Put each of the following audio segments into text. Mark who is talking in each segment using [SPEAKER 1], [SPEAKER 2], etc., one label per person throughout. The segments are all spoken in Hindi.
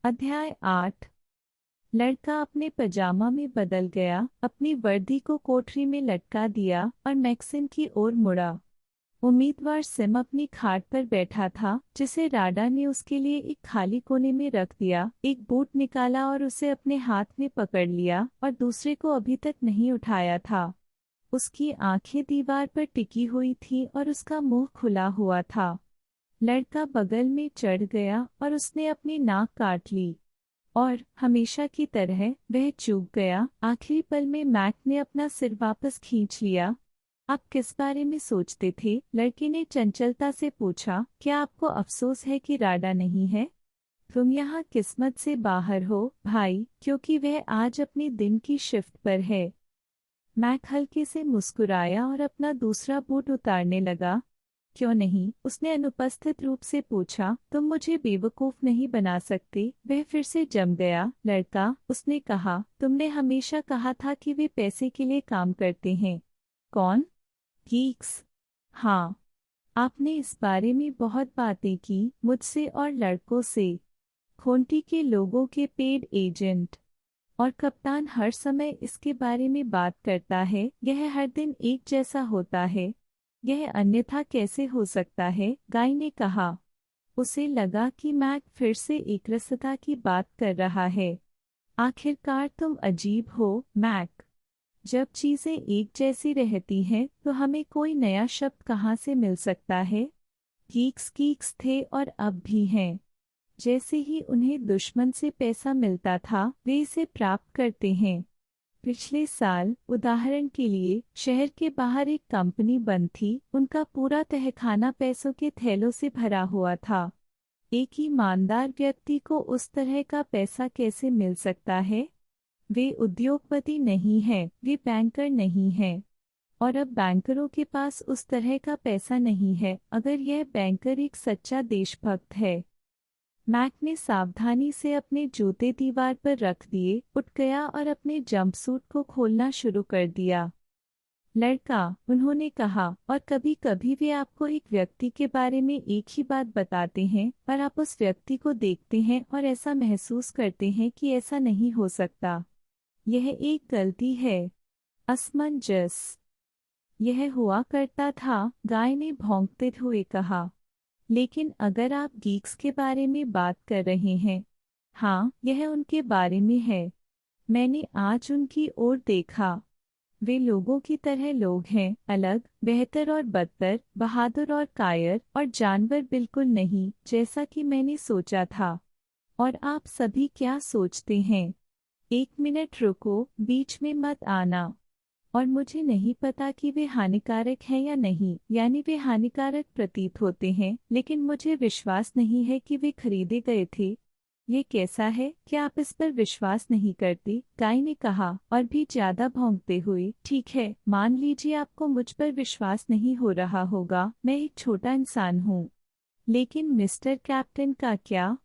[SPEAKER 1] अध्याय 8। लड़का अपने पजामा में बदल गया, अपनी वर्दी को कोठरी में लटका दिया और मैक्सिम की ओर मुड़ा। उम्मीदवार सिम अपनी खाट पर बैठा था, जिसे राडा ने उसके लिए एक खाली कोने में रख दिया। एक बूट निकाला और उसे अपने हाथ में पकड़ लिया और दूसरे को अभी तक नहीं उठाया था। उसकी आंखें दीवार पर टिकी हुई थीं और उसका मुंह खुला हुआ था। लड़का बगल में चढ़ गया और उसने अपनी नाक काट ली और हमेशा की तरह वह चूक गया। आखिरी पल में मैक ने अपना सिर वापस खींच लिया। आप किस बारे में सोचते थे? लड़के ने चंचलता से पूछा। क्या आपको अफसोस है कि राडा नहीं है? तुम यहाँ किस्मत से बाहर हो भाई, क्योंकि वह आज अपनी दिन की शिफ्ट पर है। मैक हल्के से मुस्कुराया और अपना दूसरा बूट उतारने लगा। क्यों नहीं? उसने अनुपस्थित रूप से पूछा। तुम मुझे बेवकूफ नहीं बना सकते। वह फिर से जम गया। लड़का, उसने कहा, तुमने हमेशा कहा था कि वे पैसे के लिए काम करते हैं। कौन? गीक्स। हाँ, आपने इस बारे में बहुत बातें की, मुझसे और लड़कों से। खूंटी के लोगों के पेड एजेंट। और कप्तान हर समय इसके बारे में बात करता है। यह हर दिन एक जैसा होता है। यह अन्यथा कैसे हो सकता है? गाय ने कहा। उसे लगा कि मैक फिर से एकरसता की बात कर रहा है। आखिरकार तुम अजीब हो, मैक। जब चीजें एक जैसी रहती हैं तो हमें कोई नया शब्द कहाँ से मिल सकता है? गीक्स गीक्स थे और अब भी हैं। जैसे ही उन्हें दुश्मन से पैसा मिलता था, वे इसे प्राप्त करते हैं। पिछले साल, उदाहरण के लिए, शहर के बाहर एक कंपनी बंद थी। उनका पूरा तहखाना पैसों के थैलों से भरा हुआ था। एक ईमानदार व्यक्ति को उस तरह का पैसा कैसे मिल सकता है? वे उद्योगपति नहीं हैं, वे बैंकर नहीं हैं। और अब बैंकरों के पास उस तरह का पैसा नहीं है। अगर यह बैंकर एक सच्चा देशभक्त है। मैक ने सावधानी से अपने जूते दीवार पर रख दिए, उठ गया और अपने जंपसूट को खोलना शुरू कर दिया। लड़का, उन्होंने कहा, और कभी कभी वे आपको एक व्यक्ति के बारे में एक ही बात बताते हैं, पर आप उस व्यक्ति को देखते हैं और ऐसा महसूस करते हैं कि ऐसा नहीं हो सकता। यह एक गलती है। असमंजस। यह हुआ करता था, गाय ने भौंकते हुए कहा। लेकिन अगर आप गीक्स के बारे में बात कर रहे हैं। हाँ, यह उनके बारे में है। मैंने आज उनकी ओर देखा। वे लोगों की तरह लोग हैं, अलग, बेहतर और बदतर, बहादुर और कायर, और जानवर बिल्कुल नहीं, जैसा कि मैंने सोचा था। और आप सभी क्या सोचते हैं? एक मिनट रुको, बीच में मत आना। और मुझे नहीं पता कि वे हानिकारक हैं या नहीं, यानी वे हानिकारक प्रतीत होते हैं, लेकिन मुझे विश्वास नहीं है कि वे खरीदे गए थे। ये कैसा है? क्या आप इस पर विश्वास नहीं करती? गाय ने कहा, और भी ज्यादा भौंकते हुए। ठीक है, मान लीजिए आपको मुझ पर विश्वास नहीं हो रहा होगा। मैं एक छोटा इंसान हूँ। लेकिन मिस्टर कैप्टन का क्या?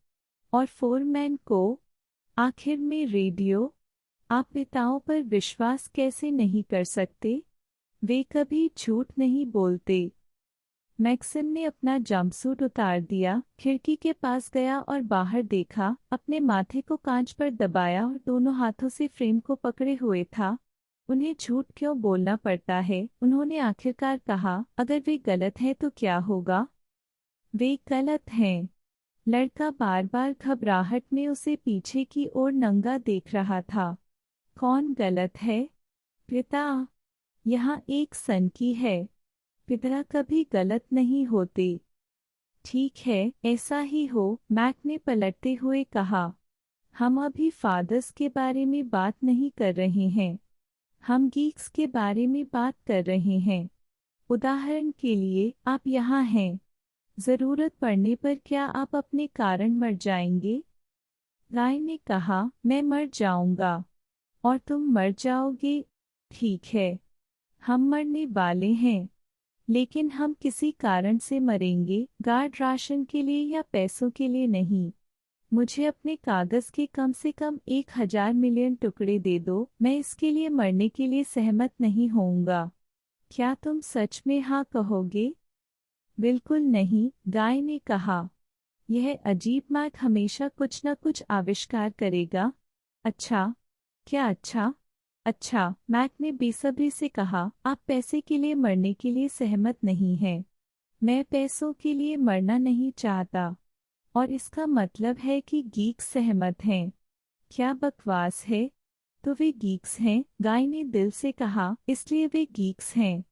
[SPEAKER 1] और फोरमैन को? आखिर में रेडियो? आप पिताओं पर विश्वास कैसे नहीं कर सकते? वे कभी झूठ नहीं बोलते। मैक्सिम ने अपना जंपसूट उतार दिया, खिड़की के पास गया और बाहर देखा, अपने माथे को कांच पर दबाया और दोनों हाथों से फ्रेम को पकड़े हुए था। उन्हें झूठ क्यों बोलना पड़ता है? उन्होंने आखिरकार कहा। अगर वे गलत हैं तो क्या होगा? वे गलत हैं। लड़का बार बार घबराहट में उसे पीछे की ओर नंगा देख रहा था। कौन गलत है? पिता। यहाँ एक सनकी है। पिता कभी गलत नहीं होते। ठीक है, ऐसा ही हो, मैक ने पलटते हुए कहा। हम अभी फादर्स के बारे में बात नहीं कर रहे हैं। हम गीक्स के बारे में बात कर रहे हैं। उदाहरण के लिए, आप यहाँ हैं। जरूरत पड़ने पर क्या आप अपने कारण मर जाएंगे? राय ने कहा, मैं मर जाऊंगा। और तुम मर जाओगे? ठीक है, हम मरने वाले हैं। लेकिन हम किसी कारण से मरेंगे, गार्ड राशन के लिए या पैसों के लिए नहीं। मुझे अपने कागज के कम से कम 1000 मिलियन टुकड़े दे दो, मैं इसके लिए मरने के लिए सहमत नहीं होऊंगा। क्या तुम सच में हाँ कहोगे? बिल्कुल नहीं, गाय ने कहा। यह अजीब मैक हमेशा कुछ न कुछ आविष्कार करेगा। अच्छा। क्या अच्छा? अच्छा, मैक ने बेसब्री से कहा, आप पैसे के लिए मरने के लिए सहमत नहीं हैं। मैं पैसों के लिए मरना नहीं चाहता। और इसका मतलब है कि गीक्स सहमत हैं। क्या बकवास है। तो वे गीक्स हैं, गाय ने दिल से कहा, इसलिए वे गीक्स हैं।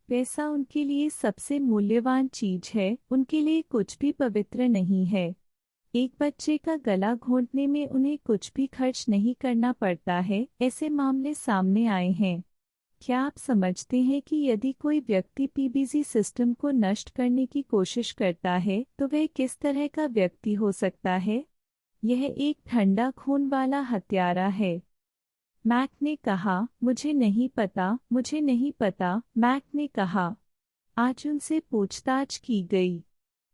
[SPEAKER 1] पैसा उनके लिए सबसे मूल्यवान चीज है, उनके लिए कुछ भी पवित्र नहीं है। एक बच्चे का गला घोंटने में उन्हें कुछ भी खर्च नहीं करना पड़ता है। ऐसे मामले सामने आए हैं। क्या आप समझते हैं कि यदि कोई व्यक्ति पीबीजी सिस्टम को नष्ट करने की कोशिश करता है तो वह किस तरह का व्यक्ति हो सकता है? यह एक ठंडा खून वाला हत्यारा है। मैक ने कहा, मुझे नहीं पता, मुझे नहीं पता। मैक ने कहा। आज उनसे पूछताछ की गई।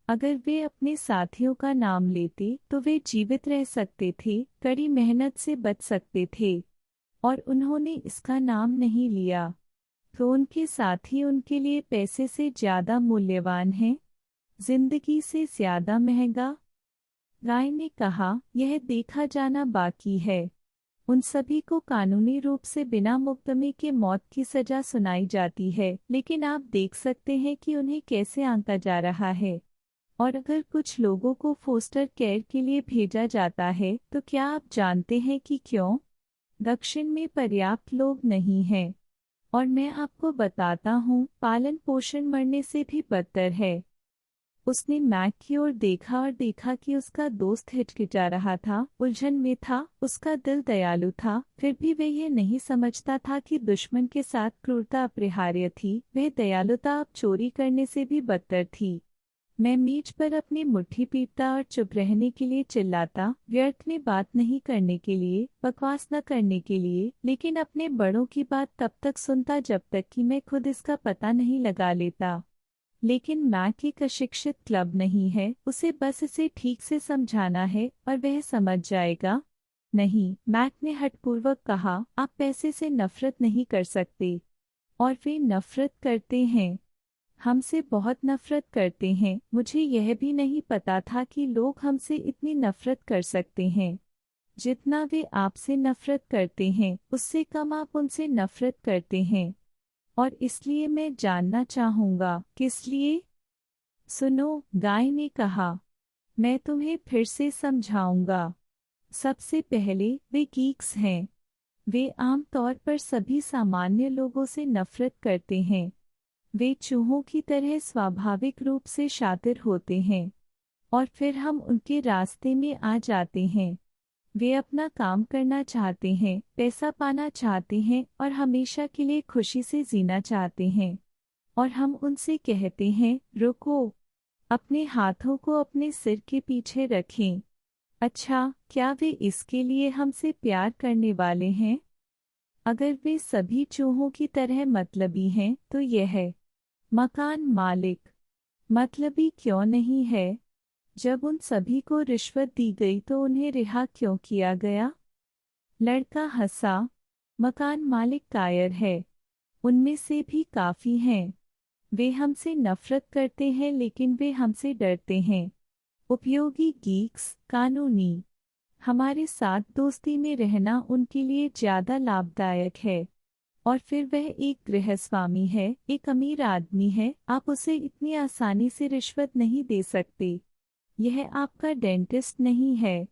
[SPEAKER 1] अगर वे अपने साथियों का नाम लेते तो वे जीवित रह सकते थे, कड़ी मेहनत से बच सकते थे। और उन्होंने इसका नाम नहीं लिया। तो उनके साथी उनके लिए पैसे से ज्यादा मूल्यवान हैं, जिंदगी से ज्यादा महंगा। राय ने कहा, यह देखा जाना बाकी है। उन सभी को कानूनी रूप से बिना मुकदमे के मौत की सजा सुनाई जाती है, लेकिन आप देख सकते हैं कि उन्हें कैसे आंका जा रहा है। और अगर कुछ लोगों को फोस्टर केयर के लिए भेजा जाता है तो क्या आप जानते हैं कि क्यों? दक्षिण में पर्याप्त लोग नहीं हैं। और मैं आपको बताता हूँ, पालन पोषण मरने से भी बदतर है। उसने मैक की ओर देखा और देखा कि उसका दोस्त हिचकिचा रहा था, उलझन में था। उसका दिल दयालु था, फिर भी वह यह नहीं समझता था कि दुश्मन के साथ क्रूरता अपरिहार्य थी। वह दयालुता अब चोरी करने से भी बदतर थी। मैं मेज पर अपनी मुट्ठी पीटता और चुप रहने के लिए चिल्लाता, व्यर्थ में बात नहीं करने के लिए, बकवास न करने के लिए, लेकिन अपने बड़ों की बात तब तक सुनता जब तक कि मैं खुद इसका पता नहीं लगा लेता। लेकिन मैक एक अशिक्षित क्लब नहीं है, उसे बस इसे ठीक से समझाना है और वह समझ जाएगा। नहीं, मैक ने हठपूर्वक कहा, आप पैसे से नफरत नहीं कर सकते। और वे नफरत करते हैं। हमसे बहुत नफरत करते हैं। मुझे यह भी नहीं पता था कि लोग हमसे इतनी नफरत कर सकते हैं। जितना वे आपसे नफरत करते हैं उससे कम आप उनसे नफरत करते हैं। और इसलिए मैं जानना चाहूंगा, किस लिए? सुनो, गाय ने कहा, मैं तुम्हें फिर से समझाऊंगा। सबसे पहले, वे गीक्स हैं। वे आम तौर पर सभी सामान्य लोगों से नफरत करते हैं। वे चूहों की तरह स्वाभाविक रूप से शातिर होते हैं। और फिर हम उनके रास्ते में आ जाते हैं। वे अपना काम करना चाहते हैं, पैसा पाना चाहते हैं और हमेशा के लिए खुशी से जीना चाहते हैं। और हम उनसे कहते हैं, रुको। अपने हाथों को अपने सिर के पीछे रखें। अच्छा, क्या वे इसके लिए हमसे प्यार करने वाले हैं? अगर वे सभी चूहों की तरह मतलबी हैं तो यह है। मकान मालिक मतलबी क्यों नहीं है? जब उन सभी को रिश्वत दी गई तो उन्हें रिहा क्यों किया गया? लड़का हंसा। मकान मालिक कायर है। उनमें से भी काफी हैं। वे हमसे नफरत करते हैं लेकिन वे हमसे डरते हैं। उपयोगी गीक्स, कानूनी। हमारे साथ दोस्ती में रहना उनके लिए ज्यादा लाभदायक है। और फिर वह एक गृहस्वामी है, एक अमीर आदमी है, आप उसे इतनी आसानी से रिश्वत नहीं दे सकते। यह आपका डेंटिस्ट नहीं है।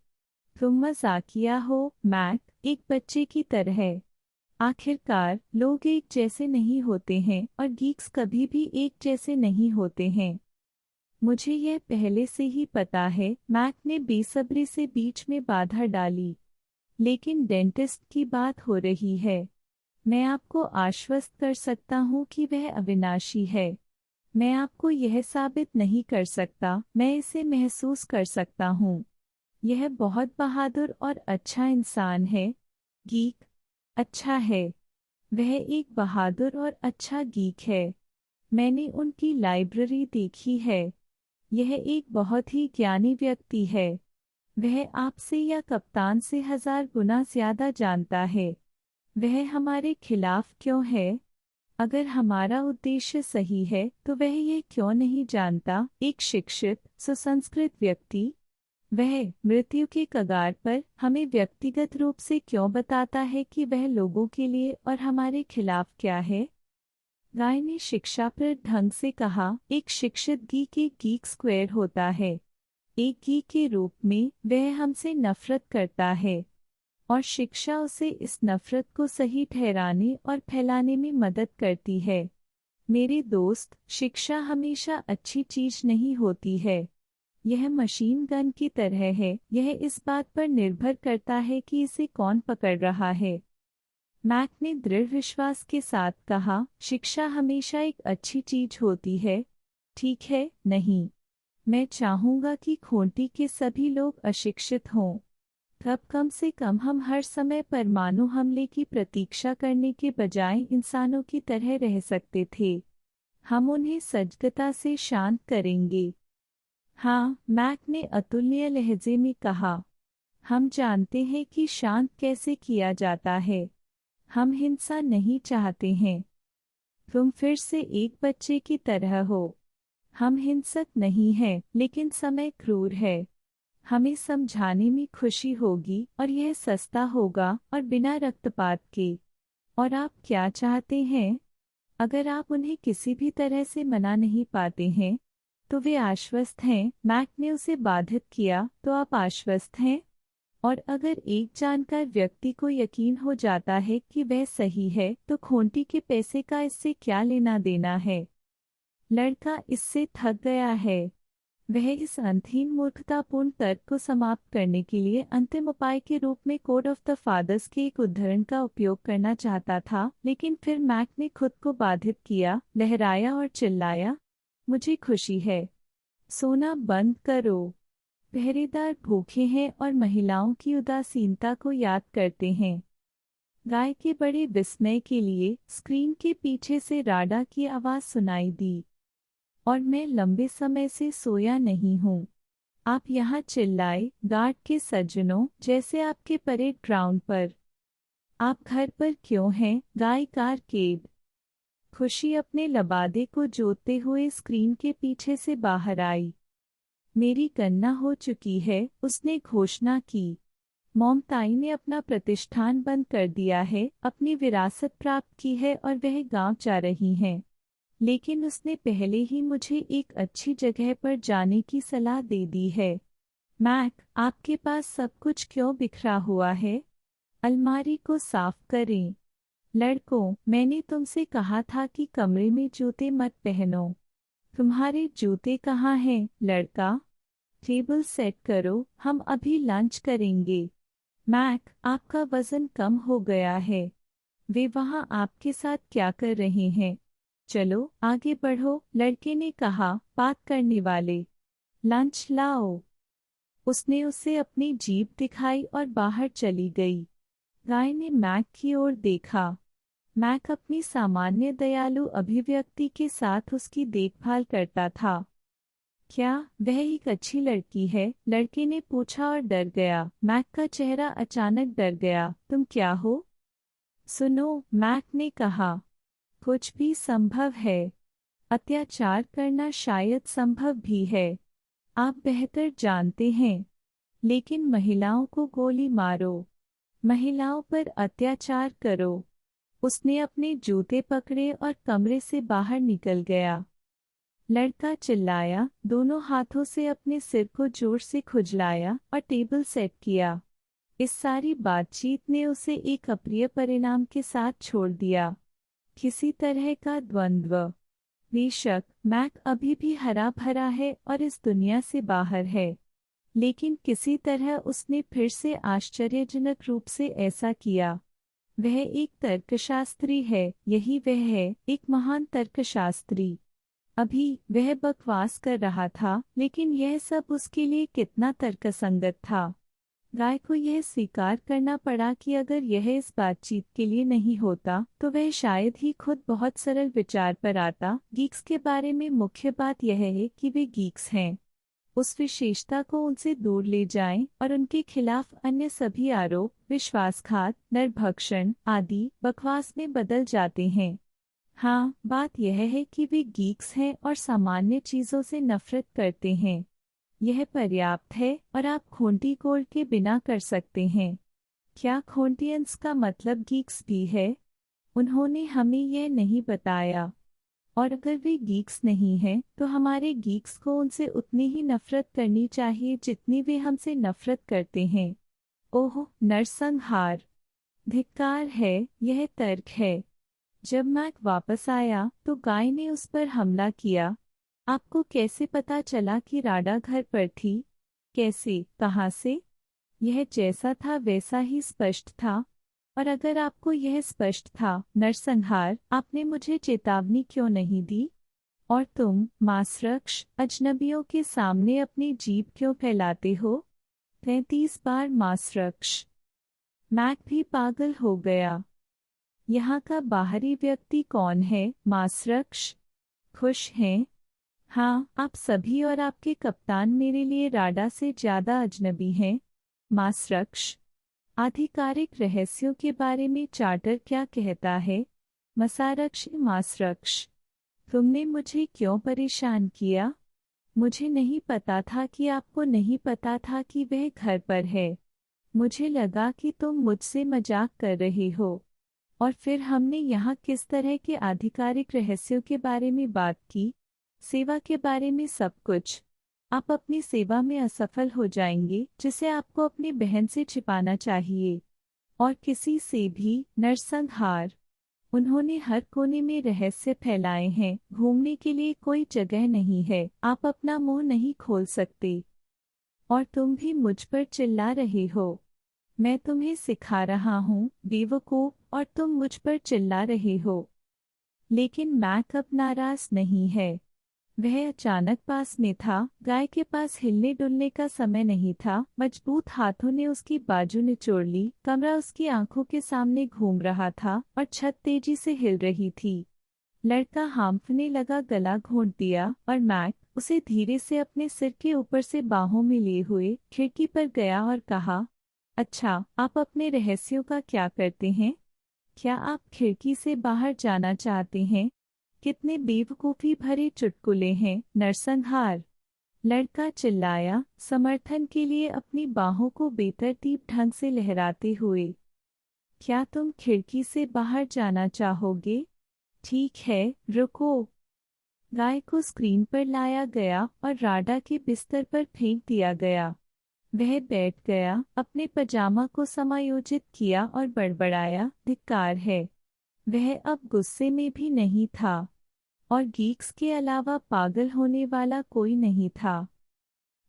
[SPEAKER 1] तुम मजाकिया हो, मैक, एक बच्चे की तरह। आखिरकार, लोग एक जैसे नहीं होते हैं और गीक्स कभी भी एक जैसे नहीं होते हैं। मुझे यह पहले से ही पता है, मैक ने बेसब्री से बीच में बाधा डाली। लेकिन डेंटिस्ट की बात हो रही है। मैं आपको आश्वस्त कर सकता हूँ कि वह अविनाशी है। मैं आपको यह साबित नहीं कर सकता, मैं इसे महसूस कर सकता हूँ। यह बहुत बहादुर और अच्छा इंसान है। गीक अच्छा है। वह एक बहादुर और अच्छा गीक है। मैंने उनकी लाइब्रेरी देखी है। यह एक बहुत ही ज्ञानी व्यक्ति है। वह आपसे या कप्तान से 1000 गुना ज्यादा जानता है। वह हमारे खिलाफ क्यों है? अगर हमारा उद्देश्य सही है तो वह यह क्यों नहीं जानता? एक शिक्षित सुसंस्कृत व्यक्ति वह मृत्यु के कगार पर हमें व्यक्तिगत रूप से क्यों बताता है कि वह लोगों के लिए और हमारे खिलाफ क्या है? गाय ने शिक्षाप्रद ढंग से कहा, एक शिक्षित गीक एक गीक स्क्वायर होता है। एक गीक के रूप में वह हमसे नफरत करता है और शिक्षा उसे इस नफरत को सही ठहराने और फैलाने में मदद करती है। मेरे दोस्त, शिक्षा हमेशा अच्छी चीज नहीं होती है। यह मशीन गन की तरह है, यह इस बात पर निर्भर करता है कि इसे कौन पकड़ रहा है। मैक ने दृढ़ विश्वास के साथ कहा, शिक्षा हमेशा एक अच्छी चीज होती है। ठीक है, नहीं। मैं चाहूंगा कि खोटी के सभी लोग अशिक्षित हों। तब कम से कम हम हर समय परमाणु हमले की प्रतीक्षा करने के बजाय इंसानों की तरह रह सकते थे। हम उन्हें सजगता से शांत करेंगे। हाँ, मैक ने अतुलनीय लहजे में कहा। हम जानते हैं कि शांत कैसे किया जाता है। हम हिंसा नहीं चाहते हैं। तुम फिर से एक बच्चे की तरह हो। हम हिंसक नहीं हैं, लेकिन समय क्रूर है। हमें समझाने में खुशी होगी और यह सस्ता होगा और बिना रक्तपात के। और आप क्या चाहते हैं? अगर आप उन्हें किसी भी तरह से मना नहीं पाते हैं तो वे आश्वस्त हैं। मैक ने उसे बाधित किया, तो आप आश्वस्त हैं? और अगर एक जानकार व्यक्ति को यकीन हो जाता है कि वह सही है तो खोटी के पैसे का इससे क्या लेना देना है? लड़का इससे थक गया है। वह इस अंतहीन मूर्खतापूर्ण तर्क को समाप्त करने के लिए अंतिम उपाय के रूप में कोड ऑफ द फादर्स के एक उद्धरण का उपयोग करना चाहता था, लेकिन फिर मैक ने खुद को बाधित किया, लहराया और चिल्लाया, मुझे खुशी है। सोना बंद करो। पहरेदार भूखे हैं और महिलाओं की उदासीनता को याद करते हैं। गाय के बड़े विस्मय के लिए स्क्रीन के पीछे से राडा की आवाज सुनाई दी। और मैं लंबे समय से सोया नहीं हूँ। आप यहाँ चिल्लाए, गार्ड के सज्जनों, जैसे आपके परेड ग्राउंड पर। आप घर पर क्यों हैं? गाय कारकेड। खुशी अपने लबादे को जोतते हुए स्क्रीन के पीछे से बाहर आई। मेरी गणना हो चुकी है, उसने घोषणा की। मॉमताई ने अपना प्रतिष्ठान बंद कर दिया है, अपनी विरासत प्राप्त की है और वह गांव जा रही हैं। लेकिन उसने पहले ही मुझे एक अच्छी जगह पर जाने की सलाह दे दी है। मैक, आपके पास सब कुछ क्यों बिखरा हुआ है? अलमारी को साफ करें। लड़कों, मैंने तुमसे कहा था कि कमरे में जूते मत पहनो। तुम्हारे जूते कहाँ हैं, लड़का? टेबल सेट करो, हम अभी लंच करेंगे। मैक, आपका वजन कम हो गया है। वे वहाँ आपके साथ क्या कर रहे हैं? चलो आगे बढ़ो, लड़के ने कहा, बात करने वाले। लंच लाओ। उसने उसे अपनी जीभ दिखाई और बाहर चली गई। गाय ने मैक की ओर देखा। मैक अपनी सामान्य दयालु अभिव्यक्ति के साथ उसकी देखभाल करता था। क्या वह एक अच्छी लड़की है? लड़के ने पूछा और डर गया। मैक का चेहरा अचानक डर गया। तुम क्या हो? सुनो, मैक ने कहा, कुछ भी संभव है। अत्याचार करना शायद संभव भी है। आप बेहतर जानते हैं। लेकिन महिलाओं को गोली मारो। महिलाओं पर अत्याचार करो। उसने अपने जूते पकड़े और कमरे से बाहर निकल गया। लड़का चिल्लाया, दोनों हाथों से अपने सिर को जोर से खुजलाया और टेबल सेट किया। इस सारी बातचीत ने उसे एक अप्रिय परिणाम के साथ छोड़ दिया। किसी तरह का द्वंद्व। बेशक मैक अभी भी हरा भरा है और इस दुनिया से बाहर है, लेकिन किसी तरह उसने फिर से आश्चर्यजनक रूप से ऐसा किया। वह एक तर्कशास्त्री है, यही वह है, एक महान तर्कशास्त्री। अभी वह बकवास कर रहा था, लेकिन यह सब उसके लिए कितना तर्कसंगत था। गाय को यह स्वीकार करना पड़ा कि अगर यह इस बातचीत के लिए नहीं होता तो वह शायद ही खुद बहुत सरल विचार पर आता। गीक्स के बारे में मुख्य बात यह है कि वे गीक्स हैं। उस विशेषता को उनसे दूर ले जाएं और उनके खिलाफ अन्य सभी आरोप, विश्वासघात, नरभक्षण आदि बकवास में बदल जाते हैं। हाँ, बात यह है कि वे गीक्स हैं और सामान्य चीजों से नफरत करते हैं। यह पर्याप्त है और आप खोंटी कोल्ड के बिना कर सकते हैं। क्या खोंटियंस का मतलब गीक्स भी है? उन्होंने हमें यह नहीं बताया। और अगर वे गीक्स नहीं हैं, तो हमारे गीक्स को उनसे उतनी ही नफरत करनी चाहिए जितनी वे हमसे नफरत करते हैं। ओह, नरसंहार! धिक्कार है, यह तर्क है। जब मैक वापस आया तो गाय ने उस पर हमला किया। आपको कैसे पता चला कि राडा घर पर थी? कैसे, कहाँ से? यह जैसा था वैसा ही स्पष्ट था। और अगर आपको यह स्पष्ट था, नरसंहार, आपने मुझे चेतावनी क्यों नहीं दी? और तुम, मांसरक्ष, अजनबियों के सामने अपनी जीभ क्यों फैलाते हो? 33 बार मांसरक्ष। मैक भी पागल हो गया। यहाँ का बाहरी व्यक्ति कौन है, मांसरक्ष? खुश हैं? हाँ, आप सभी और आपके कप्तान मेरे लिए राडा से ज्यादा अजनबी हैं। मांसरक्ष। आधिकारिक रहस्यों के बारे में चार्टर क्या कहता है? मसारक्ष, मांसरक्ष। तुमने मुझे क्यों परेशान किया? मुझे नहीं पता था कि आपको नहीं पता था कि वह घर पर है। मुझे लगा कि तुम मुझसे मजाक कर रहे हो। और फिर हमने यहाँ किस तरह के आधिकारिक रहस्यों के बारे में बात की? सेवा के बारे में सब कुछ। आप अपनी सेवा में असफल हो जाएंगे, जिसे आपको अपनी बहन से छिपाना चाहिए। और किसी से भी, नरसंहार। उन्होंने हर कोने में रहस्य फैलाए हैं, घूमने के लिए कोई जगह नहीं है, आप अपना मुंह नहीं खोल सकते। और तुम भी मुझ पर चिल्ला रहे हो। मैं तुम्हें सिखा रहा हूँ, बेवकूफ, और तुम मुझ पर चिल्ला रहे हो। लेकिन मैक अब नाराज नहीं है। वह अचानक पास में था, गाय के पास हिलने डुलने का समय नहीं था। मजबूत हाथों ने उसकी बाजू निचोड़ ली, कमरा उसकी आंखों के सामने घूम रहा था और छत तेजी से हिल रही थी। लड़का हांफने लगा, गला घोंट दिया, और मैक, उसे धीरे से अपने सिर के ऊपर से बाहों में लिए हुए, खिड़की पर गया और कहा, अच्छा, आप अपने रहस्यों का क्या करते हैं? क्या आप खिड़की से बाहर जाना चाहते हैं? कितने बेवकूफ़ी भरे चुटकुले हैं, नरसंहार! लड़का चिल्लाया, समर्थन के लिए अपनी बाहों को बेतरतीब ढंग से लहराते हुए। क्या तुम खिड़की से बाहर जाना चाहोगे? ठीक है, रुको। गाय को स्क्रीन पर लाया गया और राडा के बिस्तर पर फेंक दिया गया। वह बैठ गया, अपने पजामा को समायोजित किया और बड़बड़ाया, धिक्कार है। वह अब गुस्से में भी नहीं था। और गीक्स के अलावा पागल होने वाला कोई नहीं था।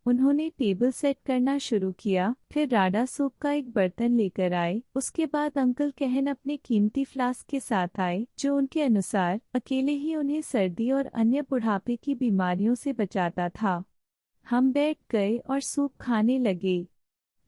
[SPEAKER 1] उन्होंने टेबल सेट करना शुरू किया, फिर राडा सूप का एक बर्तन लेकर आए। उसके बाद अंकल कहन अपने कीमती फ्लास्क के साथ आए, जो उनके अनुसार अकेले ही उन्हें सर्दी और अन्य बुढ़ापे की बीमारियों से बचाता था। हम बैठ गए और सूप खाने लगे।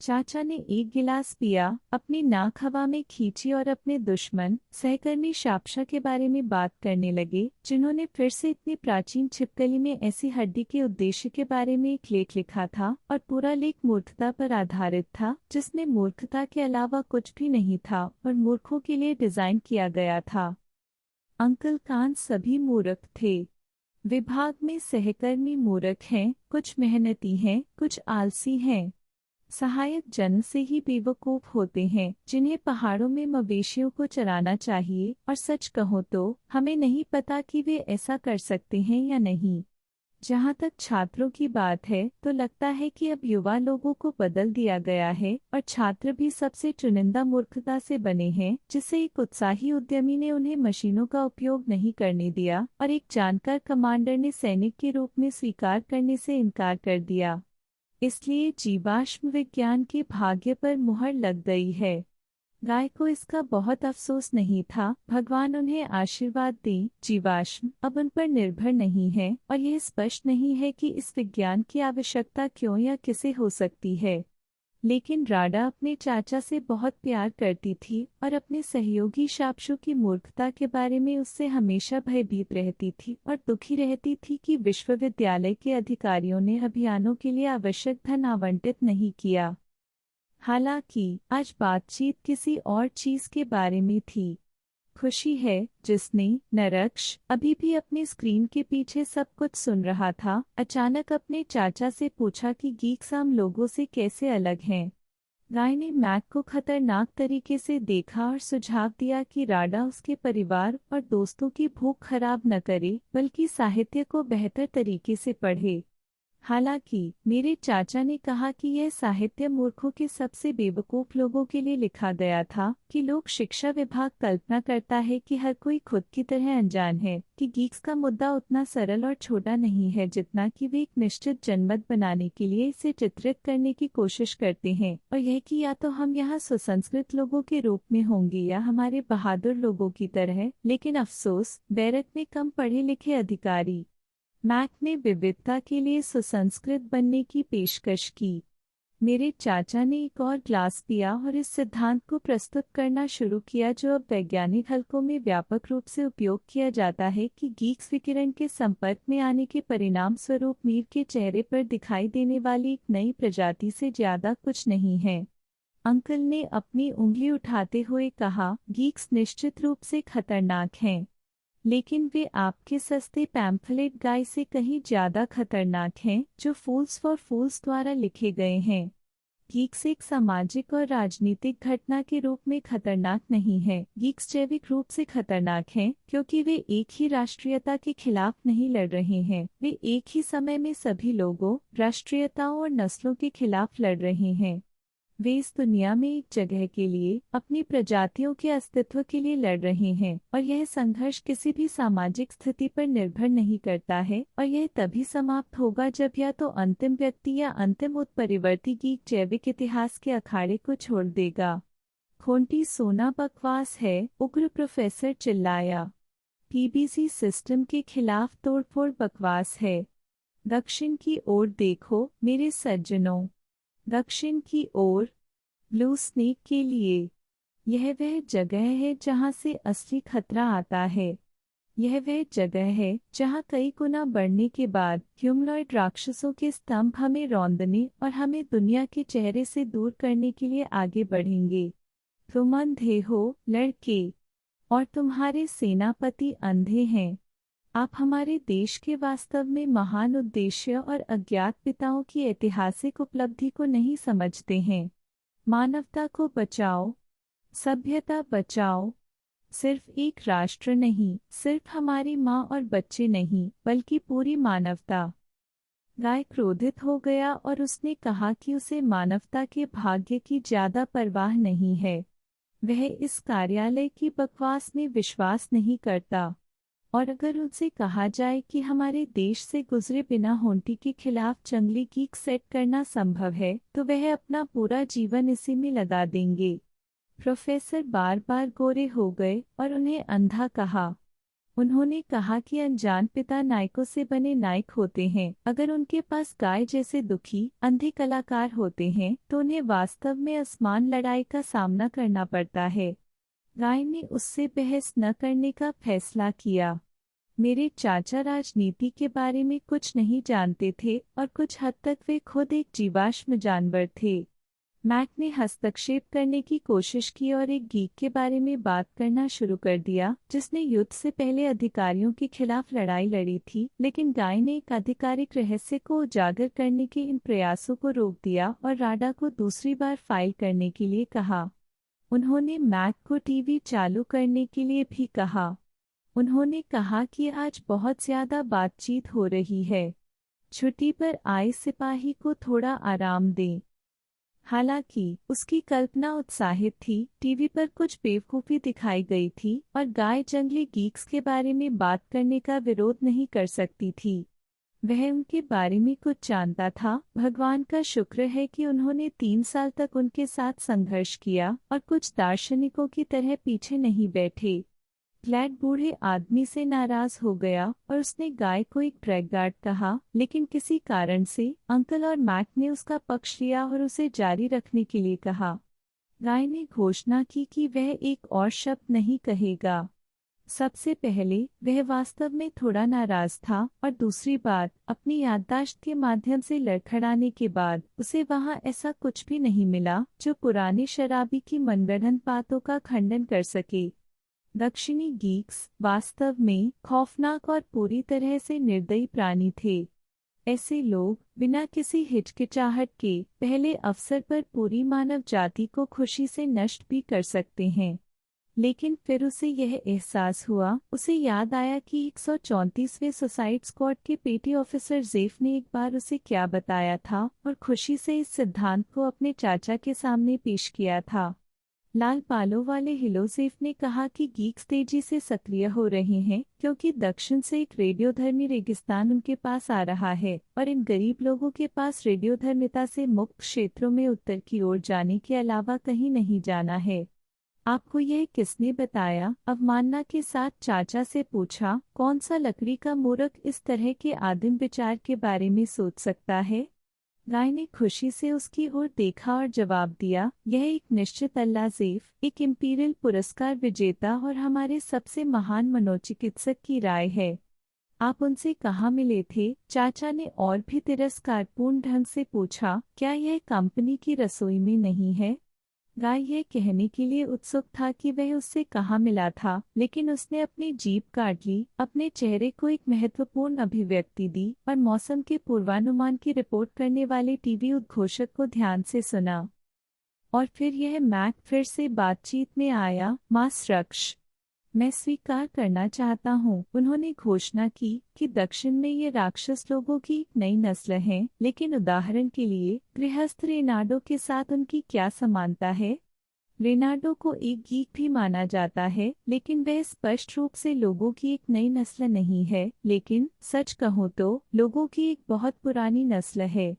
[SPEAKER 1] चाचा ने एक गिलास पिया, अपनी नाक हवा में खींची और अपने दुश्मन, सहकर्मी शापशा के बारे में बात करने लगे, जिन्होंने फिर से इतनी प्राचीन छिपकली में ऐसी हड्डी के उद्देश्य के बारे में एक लेख लिखा था, और पूरा लेख मूर्खता पर आधारित था, जिसमें मूर्खता के अलावा कुछ भी नहीं था और मूर्खों के लिए डिजाइन किया गया था। अंकल कान सभी मूर्ख थे। विभाग में सहकर्मी मूर्ख हैं, कुछ मेहनती हैं, कुछ आलसी हैं। सहायक जन्म से ही बेवकूफ होते हैं, जिन्हें पहाड़ों में मवेशियों को चराना चाहिए, और सच कहो तो हमें नहीं पता कि वे ऐसा कर सकते हैं या नहीं। जहाँ तक छात्रों की बात है, तो लगता है कि अब युवा लोगों को बदल दिया गया है और छात्र भी सबसे चुनिंदा मूर्खता से बने हैं, जिससे एक उत्साही उद्यमी ने उन्हें मशीनों का उपयोग नहीं करने दिया और एक जानकार कमांडर ने सैनिक के रूप में स्वीकार करने से इनकार कर दिया। इसलिए जीवाश्म विज्ञान के भाग्य पर मुहर लग गई है। गाय को इसका बहुत अफसोस नहीं था। भगवान उन्हें आशीर्वाद दें, जीवाश्म अब उन पर निर्भर नहीं है और यह स्पष्ट नहीं है कि इस विज्ञान की आवश्यकता क्यों या किसे हो सकती है। लेकिन राडा अपने चाचा से बहुत प्यार करती थी और अपने सहयोगी शापशु की मूर्खता के बारे में उससे हमेशा भयभीत रहती थी और दुखी रहती थी कि विश्वविद्यालय के अधिकारियों ने अभियानों के लिए आवश्यक धन आवंटित नहीं किया। हालांकि आज बातचीत किसी और चीज के बारे में थी। खुशी है जिसने नरक्ष अभी भी अपनी स्क्रीन के पीछे सब कुछ सुन रहा था, अचानक अपने चाचा से पूछा कि गीक्स आम लोगों से कैसे अलग हैं। गाय ने मैक को खतरनाक तरीके से देखा और सुझाव दिया कि राडा उसके परिवार और दोस्तों की भूख खराब न करे, बल्कि साहित्य को बेहतर तरीके से पढ़े। हालांकि मेरे चाचा ने कहा कि यह साहित्य मूर्खों के सबसे बेवकूफ लोगों के लिए लिखा गया था, कि लोग शिक्षा विभाग कल्पना करता है कि हर कोई खुद की तरह अनजान है, कि गीक्स का मुद्दा उतना सरल और छोटा नहीं है जितना कि वे एक निश्चित जनमत बनाने के लिए इसे चित्रित करने की कोशिश करते हैं, और यह कि या तो हम यहाँ सुसंस्कृत लोगों के रूप में होंगे या हमारे बहादुर लोगों की तरह, लेकिन अफसोस बैरक में कम पढ़े लिखे अधिकारी। मैक ने विविधता के लिए सुसंस्कृत बनने की पेशकश की। मेरे चाचा ने एक और ग्लास पिया और इस सिद्धांत को प्रस्तुत करना शुरू किया जो अब वैज्ञानिक हलकों में व्यापक रूप से उपयोग किया जाता है, कि गीक्स विकिरण के संपर्क में आने के परिणाम स्वरूप मीर के चेहरे पर दिखाई देने वाली एक नई प्रजाति से ज्यादा कुछ नहीं है। अंकल ने अपनी उंगली उठाते हुए कहा, गीक्स निश्चित रूप से खतरनाक हैं, लेकिन वे आपके सस्ते पैम्फलेट गाय से कहीं ज्यादा खतरनाक हैं, जो फूल्स फॉर फूल्स द्वारा लिखे गए हैं। गीक्स एक सामाजिक और राजनीतिक घटना के रूप में खतरनाक नहीं है, गीक्स जैविक रूप से खतरनाक हैं, क्योंकि वे एक ही राष्ट्रीयता के खिलाफ नहीं लड़ रहे हैं, वे एक ही समय में सभी लोगों, राष्ट्रीयताओं और नस्लों के खिलाफ लड़ रहे हैं। वे इस दुनिया में एक जगह के लिए, अपनी प्रजातियों के अस्तित्व के लिए लड़ रहे हैं, और यह संघर्ष किसी भी सामाजिक स्थिति पर निर्भर नहीं करता है, और यह तभी समाप्त होगा जब या तो अंतिम व्यक्ति या अंतिम उत्परिवर्ती गीक जैविक इतिहास के अखाड़े को छोड़ देगा। खोंटी सोना बकवास है, उग्र प्रोफेसर चिल्लाया। पीबीसी सिस्टम के खिलाफ तोड़फोड़ बकवास है। दक्षिण की ओर देखो मेरे सज्जनों, दक्षिण की ओर, ब्लू स्नेक के लिए। यह वह जगह है जहां से असली खतरा आता है। यह वह जगह है जहां कई गुना बढ़ने के बाद ह्यूमनॉइड राक्षसों के स्तंभ हमें रौंदने और हमें दुनिया के चेहरे से दूर करने के लिए आगे बढ़ेंगे। तुम अंधे हो लड़के, और तुम्हारे सेनापति अंधे हैं। आप हमारे देश के वास्तव में महान उद्देश्य और अज्ञात पिताओं की ऐतिहासिक उपलब्धि को नहीं समझते हैं। मानवता को बचाओ, सभ्यता बचाओ। सिर्फ एक राष्ट्र नहीं, सिर्फ हमारी माँ और बच्चे नहीं, बल्कि पूरी मानवता। गाय क्रोधित हो गया और उसने कहा कि उसे मानवता के भाग्य की ज्यादा परवाह नहीं है। वह इस कार्यालय की बकवास में विश्वास नहीं करता, और अगर उनसे कहा जाए कि हमारे देश से गुजरे बिना होंटी के खिलाफ जंगली गीक सेट करना संभव है, तो वह अपना पूरा जीवन इसी में लगा देंगे। प्रोफेसर बार बार गोरे हो गए और उन्हें अंधा कहा। उन्होंने कहा कि अनजान पिता नायकों से बने नायक होते हैं। अगर उनके पास गाय जैसे दुखी अंधे कलाकार होते हैं तो उन्हें वास्तव में असमान लड़ाई का सामना करना पड़ता है। गाय ने उससे बहस न करने का फैसला किया। मेरे चाचा राजनीति के बारे में कुछ नहीं जानते थे और कुछ हद तक वे खुद एक जीवाश्म जानवर थे। मैक ने हस्तक्षेप करने की कोशिश की और एक गीक के बारे में बात करना शुरू कर दिया जिसने युद्ध से पहले अधिकारियों के खिलाफ लड़ाई लड़ी थी, लेकिन गाय ने एक आधिकारिक रहस्य को उजागर करने के इन प्रयासों को रोक दिया और राडा को दूसरी बार फाइल करने के लिए कहा। उन्होंने मैक को टीवी चालू करने के लिए भी कहा। उन्होंने कहा कि आज बहुत ज्यादा बातचीत हो रही है, छुट्टी पर आए सिपाही को थोड़ा आराम दें। हालांकि उसकी कल्पना उत्साहित थी, टीवी पर कुछ बेवकूफ़ी दिखाई गई थी और गाय जंगली गीक्स के बारे में बात करने का विरोध नहीं कर सकती थी। वह उनके बारे में कुछ जानता था। भगवान का शुक्र है कि उन्होंने 3 साल तक उनके साथ संघर्ष किया और कुछ दार्शनिकों की तरह पीछे नहीं बैठे। ग्लैड बूढ़े आदमी से नाराज हो गया और उसने गाय को एक ब्रैगगार्ड कहा, लेकिन किसी कारण से अंकल और मैक ने उसका पक्ष लिया और उसे जारी रखने के लिए कहा। गाय ने घोषणा की कि वह एक और शब्द नहीं कहेगा। सबसे पहले वह वास्तव में थोड़ा नाराज था और दूसरी बात, अपनी याददाश्त के माध्यम से लड़खड़ाने के बाद उसे वहां ऐसा कुछ भी नहीं मिला जो पुराने शराबी की मनगढ़ंत बातों का खंडन कर सके। दक्षिणी गीक्स वास्तव में खौफनाक और पूरी तरह से निर्दयी प्राणी थे। ऐसे लोग बिना किसी हिचकिचाहट के पहले अवसर पर पूरी मानव जाति को खुशी से नष्ट भी कर सकते हैं। लेकिन फिर उसे यह एहसास हुआ, उसे याद आया कि 134वें सुसाइड स्क्वाड के पेटी ऑफिसर जेफ ने एक बार उसे क्या बताया था और खुशी से इस सिद्धांत को अपने चाचा के सामने पेश किया था। लाल बालों वाले हिलोजेफ ने कहा कि गीक्स तेजी से सक्रिय हो रहे हैं क्योंकि दक्षिण से एक रेडियोधर्मी रेगिस्तान उनके पास आ रहा है और इन गरीब लोगों के पास रेडियोधर्मिता से मुक्त क्षेत्रों में उत्तर की ओर जाने के अलावा कहीं नहीं जाना है। आपको यह किसने बताया? अवमानना के साथ चाचा से पूछा। कौन सा लकड़ी का मूर्ख इस तरह के आदिम विचार के बारे में सोच सकता है? गाय ने खुशी से उसकी ओर देखा और जवाब दिया, यह एक निश्चित अल्लाह जेफ, एक इम्पीरियल पुरस्कार विजेता और हमारे सबसे महान मनोचिकित्सक की राय है। आप उनसे कहाँ मिले थे? चाचा ने और भी तिरस्कारपूर्ण ढंग से पूछा। क्या यह कंपनी की रसोई में नहीं है? गाय यह कहने के लिए उत्सुक था कि वह उससे कहाँ मिला था, लेकिन उसने अपनी जीभ काट ली, अपने चेहरे को एक महत्वपूर्ण अभिव्यक्ति दी और मौसम के पूर्वानुमान की रिपोर्ट करने वाले टीवी उद्घोषक को ध्यान से सुना। और फिर यह मैक फिर से बातचीत में आया। मांस रक्ष, मैं स्वीकार करना चाहता हूँ, उन्होंने घोषणा की कि दक्षिण में ये राक्षस लोगों की एक नई नस्ल है, लेकिन उदाहरण के लिए गृहस्थ रेनाडो के साथ उनकी क्या समानता है? रेनाडो को एक गीक भी माना जाता है, लेकिन वह स्पष्ट रूप से लोगों की एक नई नस्ल नहीं है, लेकिन सच कहूँ तो लोगों की एक बहुत पुरानी नस्ल है।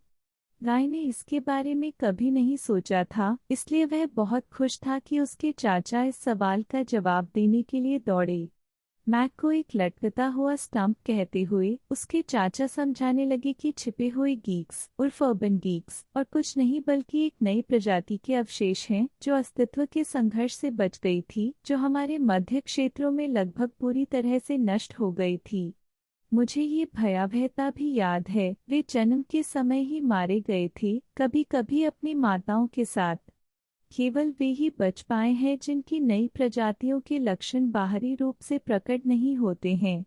[SPEAKER 1] गाय ने इसके बारे में कभी नहीं सोचा था, इसलिए वह बहुत खुश था कि उसके चाचा इस सवाल का जवाब देने के लिए दौड़े। मैक को एक लटकता हुआ स्टंप कहते हुए उसके चाचा समझाने लगे कि छिपे हुए गीक्स उर्फ अर्बन गीक्स और कुछ नहीं बल्कि एक नई प्रजाति के अवशेष हैं जो अस्तित्व के संघर्ष से बच गई थी, जो हमारे मध्य क्षेत्रों में लगभग पूरी तरह से नष्ट हो गई थी। मुझे ये भयावहता भी याद है, वे जन्म के समय ही मारे गए थे, कभी कभी अपनी माताओं के साथ। केवल वे ही बच पाए हैं जिनकी नई प्रजातियों के लक्षण बाहरी रूप से प्रकट नहीं होते हैं।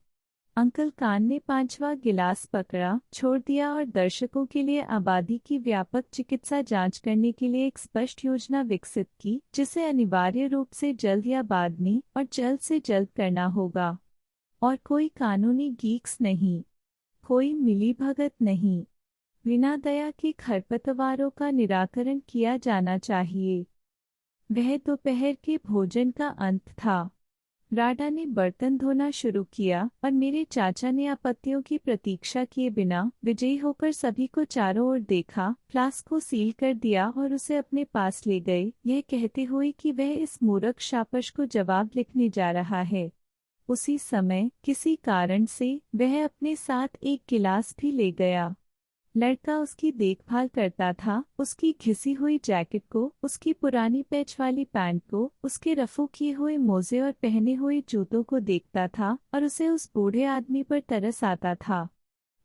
[SPEAKER 1] अंकल कान ने 5वां गिलास पकड़ा, छोड़ दिया और दर्शकों के लिए आबादी की व्यापक चिकित्सा जांच करने के लिए एक स्पष्ट योजना विकसित की, जिसे अनिवार्य रूप से जल्द या बाद में और जल्द से जल्द करना होगा। और कोई कानूनी गीक्स नहीं, कोई मिलीभगत नहीं, बिना दया के खरपतवारों का निराकरण किया जाना चाहिए। वह दोपहर के भोजन का अंत था। राडा ने बर्तन धोना शुरू किया और मेरे चाचा ने आपत्तियों की प्रतीक्षा किए बिना विजयी होकर सभी को चारों ओर देखा, फ्लास्क को सील कर दिया और उसे अपने पास ले गए, यह कहते हुए कि वह इस मूर्ख शापश को जवाब लिखने जा रहा है। उसी समय किसी कारण से वह अपने साथ एक गिलास भी ले गया। लड़का उसकी देखभाल करता था, उसकी घिसी हुई जैकेट को, उसकी पुरानी पैच वाली पैंट को, उसके रफू किए हुए मोजे और पहने हुए जूतों को देखता था और उसे उस बूढ़े आदमी पर तरस आता था।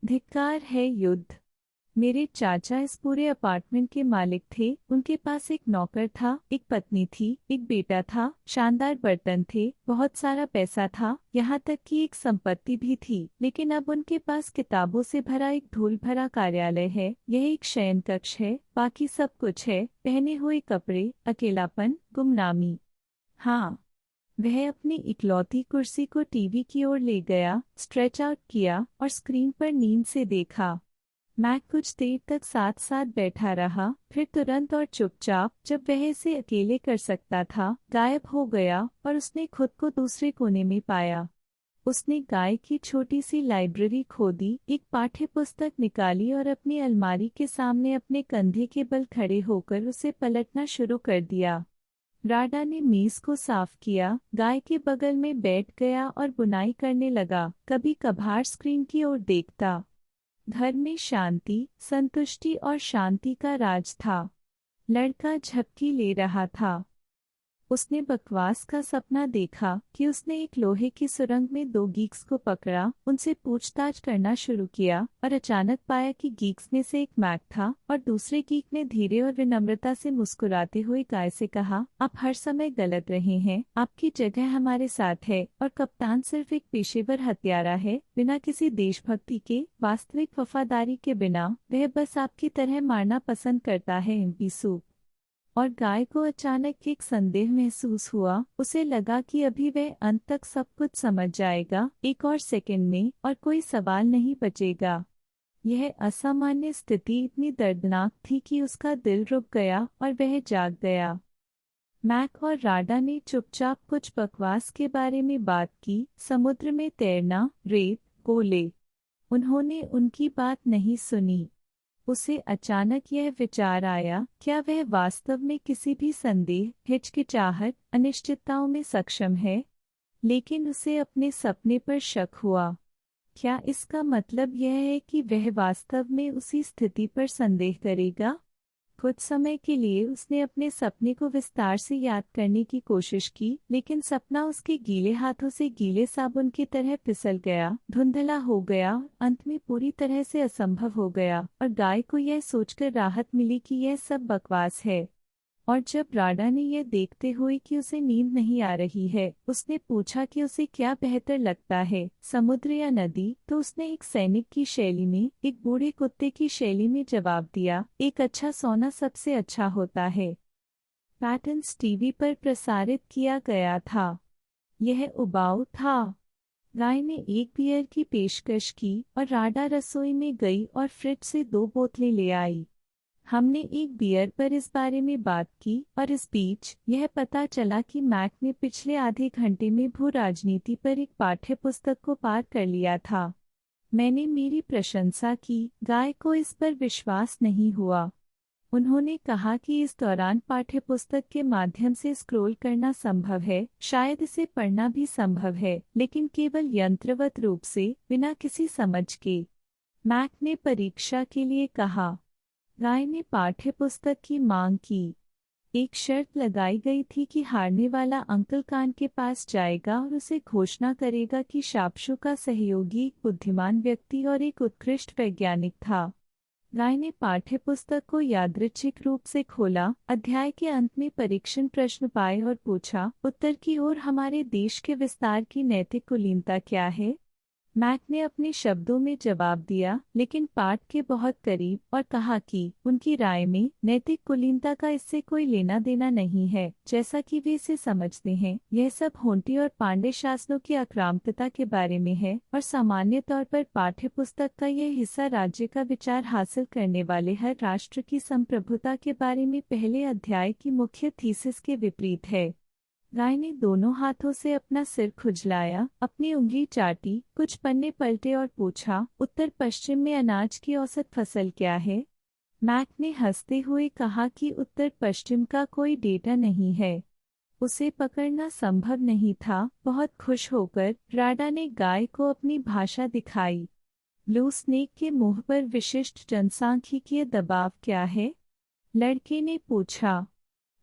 [SPEAKER 1] धिक्कार है युद्ध। मेरे चाचा इस पूरे अपार्टमेंट के मालिक थे, उनके पास एक नौकर था, एक पत्नी थी, एक बेटा था, शानदार बर्तन थे, बहुत सारा पैसा था, यहाँ तक कि एक संपत्ति भी थी, लेकिन अब उनके पास किताबों से भरा एक धूल भरा कार्यालय है, यह एक शयन कक्ष है, बाकी सब कुछ है, पहने हुए कपड़े, अकेलापन, गुमनामी। हाँ, वह अपनी इकलौती कुर्सी को टीवी की ओर ले गया, स्ट्रेच आउट किया और स्क्रीन पर नींद से देखा। मैक कुछ देर तक साथ साथ बैठा रहा, फिर तुरंत और चुपचाप, जब वह इसे अकेले कर सकता था, गायब हो गया और उसने खुद को दूसरे कोने में पाया। उसने गाय की छोटी सी लाइब्रेरी खोदी, एक पाठ्य पुस्तक निकाली और अपनी अलमारी के सामने अपने कंधे के बल खड़े होकर उसे पलटना शुरू कर दिया। राडा ने मेज को साफ किया, गाय के बगल में बैठ गया और बुनाई करने लगा, कभी कभार स्क्रीन की ओर देखता। घर में शांति, संतुष्टि और शांति का राज था। लड़का झपकी ले रहा था। उसने बकवास का सपना देखा कि उसने एक लोहे की सुरंग में दो गीक्स को पकड़ा, उनसे पूछताछ करना शुरू किया और अचानक पाया कि गीक्स में से एक मैक था और दूसरे गीक ने धीरे और विनम्रता से मुस्कुराते हुए गाय से कहा, आप हर समय गलत रहे हैं, आपकी जगह हमारे साथ है और कप्तान सिर्फ एक पेशेवर हत्यारा है, बिना किसी देशभक्ति के, वास्तविक वफादारी के बिना। वह बस आपकी तरह मारना पसंद करता है। एमपी सूप और गाय को अचानक एक संदेह महसूस हुआ। उसे लगा कि अभी वह अंत तक सब कुछ समझ जाएगा, एक और सेकंड में, और कोई सवाल नहीं बचेगा। यह असामान्य स्थिति इतनी दर्दनाक थी कि उसका दिल रुक गया और वह जाग गया। मैक और राडा ने चुपचाप कुछ बकवास के बारे में बात की, समुद्र में तैरना, रेत, गोले। उन्होंने उनकी बात नहीं सुनी। उसे अचानक यह विचार आया, क्या वह वास्तव में किसी भी संदेह, हिचकिचाहट, अनिश्चितताओं में सक्षम है? लेकिन उसे अपने सपने पर शक हुआ। क्या इसका मतलब यह है कि वह वास्तव में उसी स्थिति पर संदेह करेगा? कुछ समय के लिए उसने अपने सपने को विस्तार से याद करने की कोशिश की, लेकिन सपना उसके गीले हाथों से गीले साबुन की तरह फिसल गया, धुंधला हो गया, अंत में पूरी तरह से असंभव हो गया। और गाय को यह सोचकर राहत मिली कि यह सब बकवास है। और जब राडा ने यह देखते हुए कि उसे नींद नहीं आ रही है, उसने पूछा कि उसे क्या बेहतर लगता है, समुद्र या नदी, तो उसने एक सैनिक की शैली में, एक बूढ़े कुत्ते की शैली में जवाब दिया, एक अच्छा सोना सबसे अच्छा होता है। पैटर्न्स टीवी पर प्रसारित किया गया था। यह उबाऊ था। गाय ने एक बियर की पेशकश की और राडा रसोई में गई और फ्रिज से दो बोतलें ले आई। हमने एक बियर पर इस बारे में बात की और इस बीच यह पता चला कि मैक ने पिछले आधे घंटे में भू राजनीति पर एक पाठ्य पुस्तक को पार कर लिया था। मैंने मेरी प्रशंसा की। गाय को इस पर विश्वास नहीं हुआ। उन्होंने कहा कि इस दौरान पाठ्य पुस्तक के माध्यम से स्क्रॉल करना संभव है, शायद इसे पढ़ना भी संभव है, लेकिन केवल यंत्रवत रूप से, बिना किसी समझ के। मैक ने परीक्षा के लिए कहा। गाय ने पाठ्य पुस्तक की मांग की। एक शर्त लगाई गई थी कि हारने वाला अंकल कान के पास जाएगा और उसे घोषणा करेगा कि शापशु का सहयोगी एक बुद्धिमान व्यक्ति और एक उत्कृष्ट वैज्ञानिक था। गाय ने पाठ्य पुस्तक को यादृच्छिक रूप से खोला, अध्याय के अंत में परीक्षण प्रश्न पाए और पूछा, उत्तर की ओर हमारे देश के विस्तार की नैतिक कुलीनता क्या है? मैक ने अपने शब्दों में जवाब दिया, लेकिन पाठ के बहुत करीब, और कहा कि उनकी राय में नैतिक कुलीनता का इससे कोई लेना देना नहीं है, जैसा कि वे इसे समझते हैं। यह सब होंटी और पांडे शासनों की आक्रामकता के बारे में है, और सामान्य तौर पर पाठ्य पुस्तक का यह हिस्सा राज्य का विचार हासिल करने वाले हर राष्ट्र की संप्रभुता के बारे में पहले अध्याय की मुख्य थीसिस के विपरीत है। गाय ने दोनों हाथों से अपना सिर खुजलाया, अपनी उंगली चाटी, कुछ पन्ने पलटे और पूछा, उत्तर पश्चिम में अनाज की औसत फसल क्या है? मैक ने हंसते हुए कहा कि उत्तर पश्चिम का कोई डेटा नहीं है। उसे पकड़ना संभव नहीं था। बहुत खुश होकर राडा ने गाय को अपनी भाषा दिखाई। ब्लू स्नेक के मुंह पर विशिष्ट जनसांख्यिकीय दबाव क्या है? लड़के ने पूछा।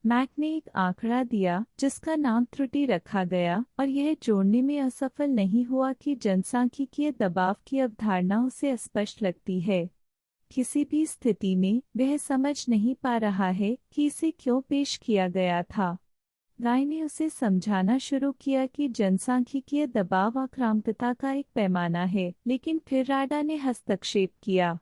[SPEAKER 1] मैक ने एक आंकड़ा दिया जिसका नाम त्रुटि रखा गया, और यह जोड़ने में असफल नहीं हुआ कि जनसांख्यिकीय दबाव की अवधारणा उसे अस्पष्ट लगती है। किसी भी स्थिति में वह समझ नहीं पा रहा है कि इसे क्यों पेश किया गया था। गाय ने उसे समझाना शुरू किया कि जनसांख्यिकीय दबाव आक्रामकता का एक पैमाना है, लेकिन फिर राडा ने हस्तक्षेप किया।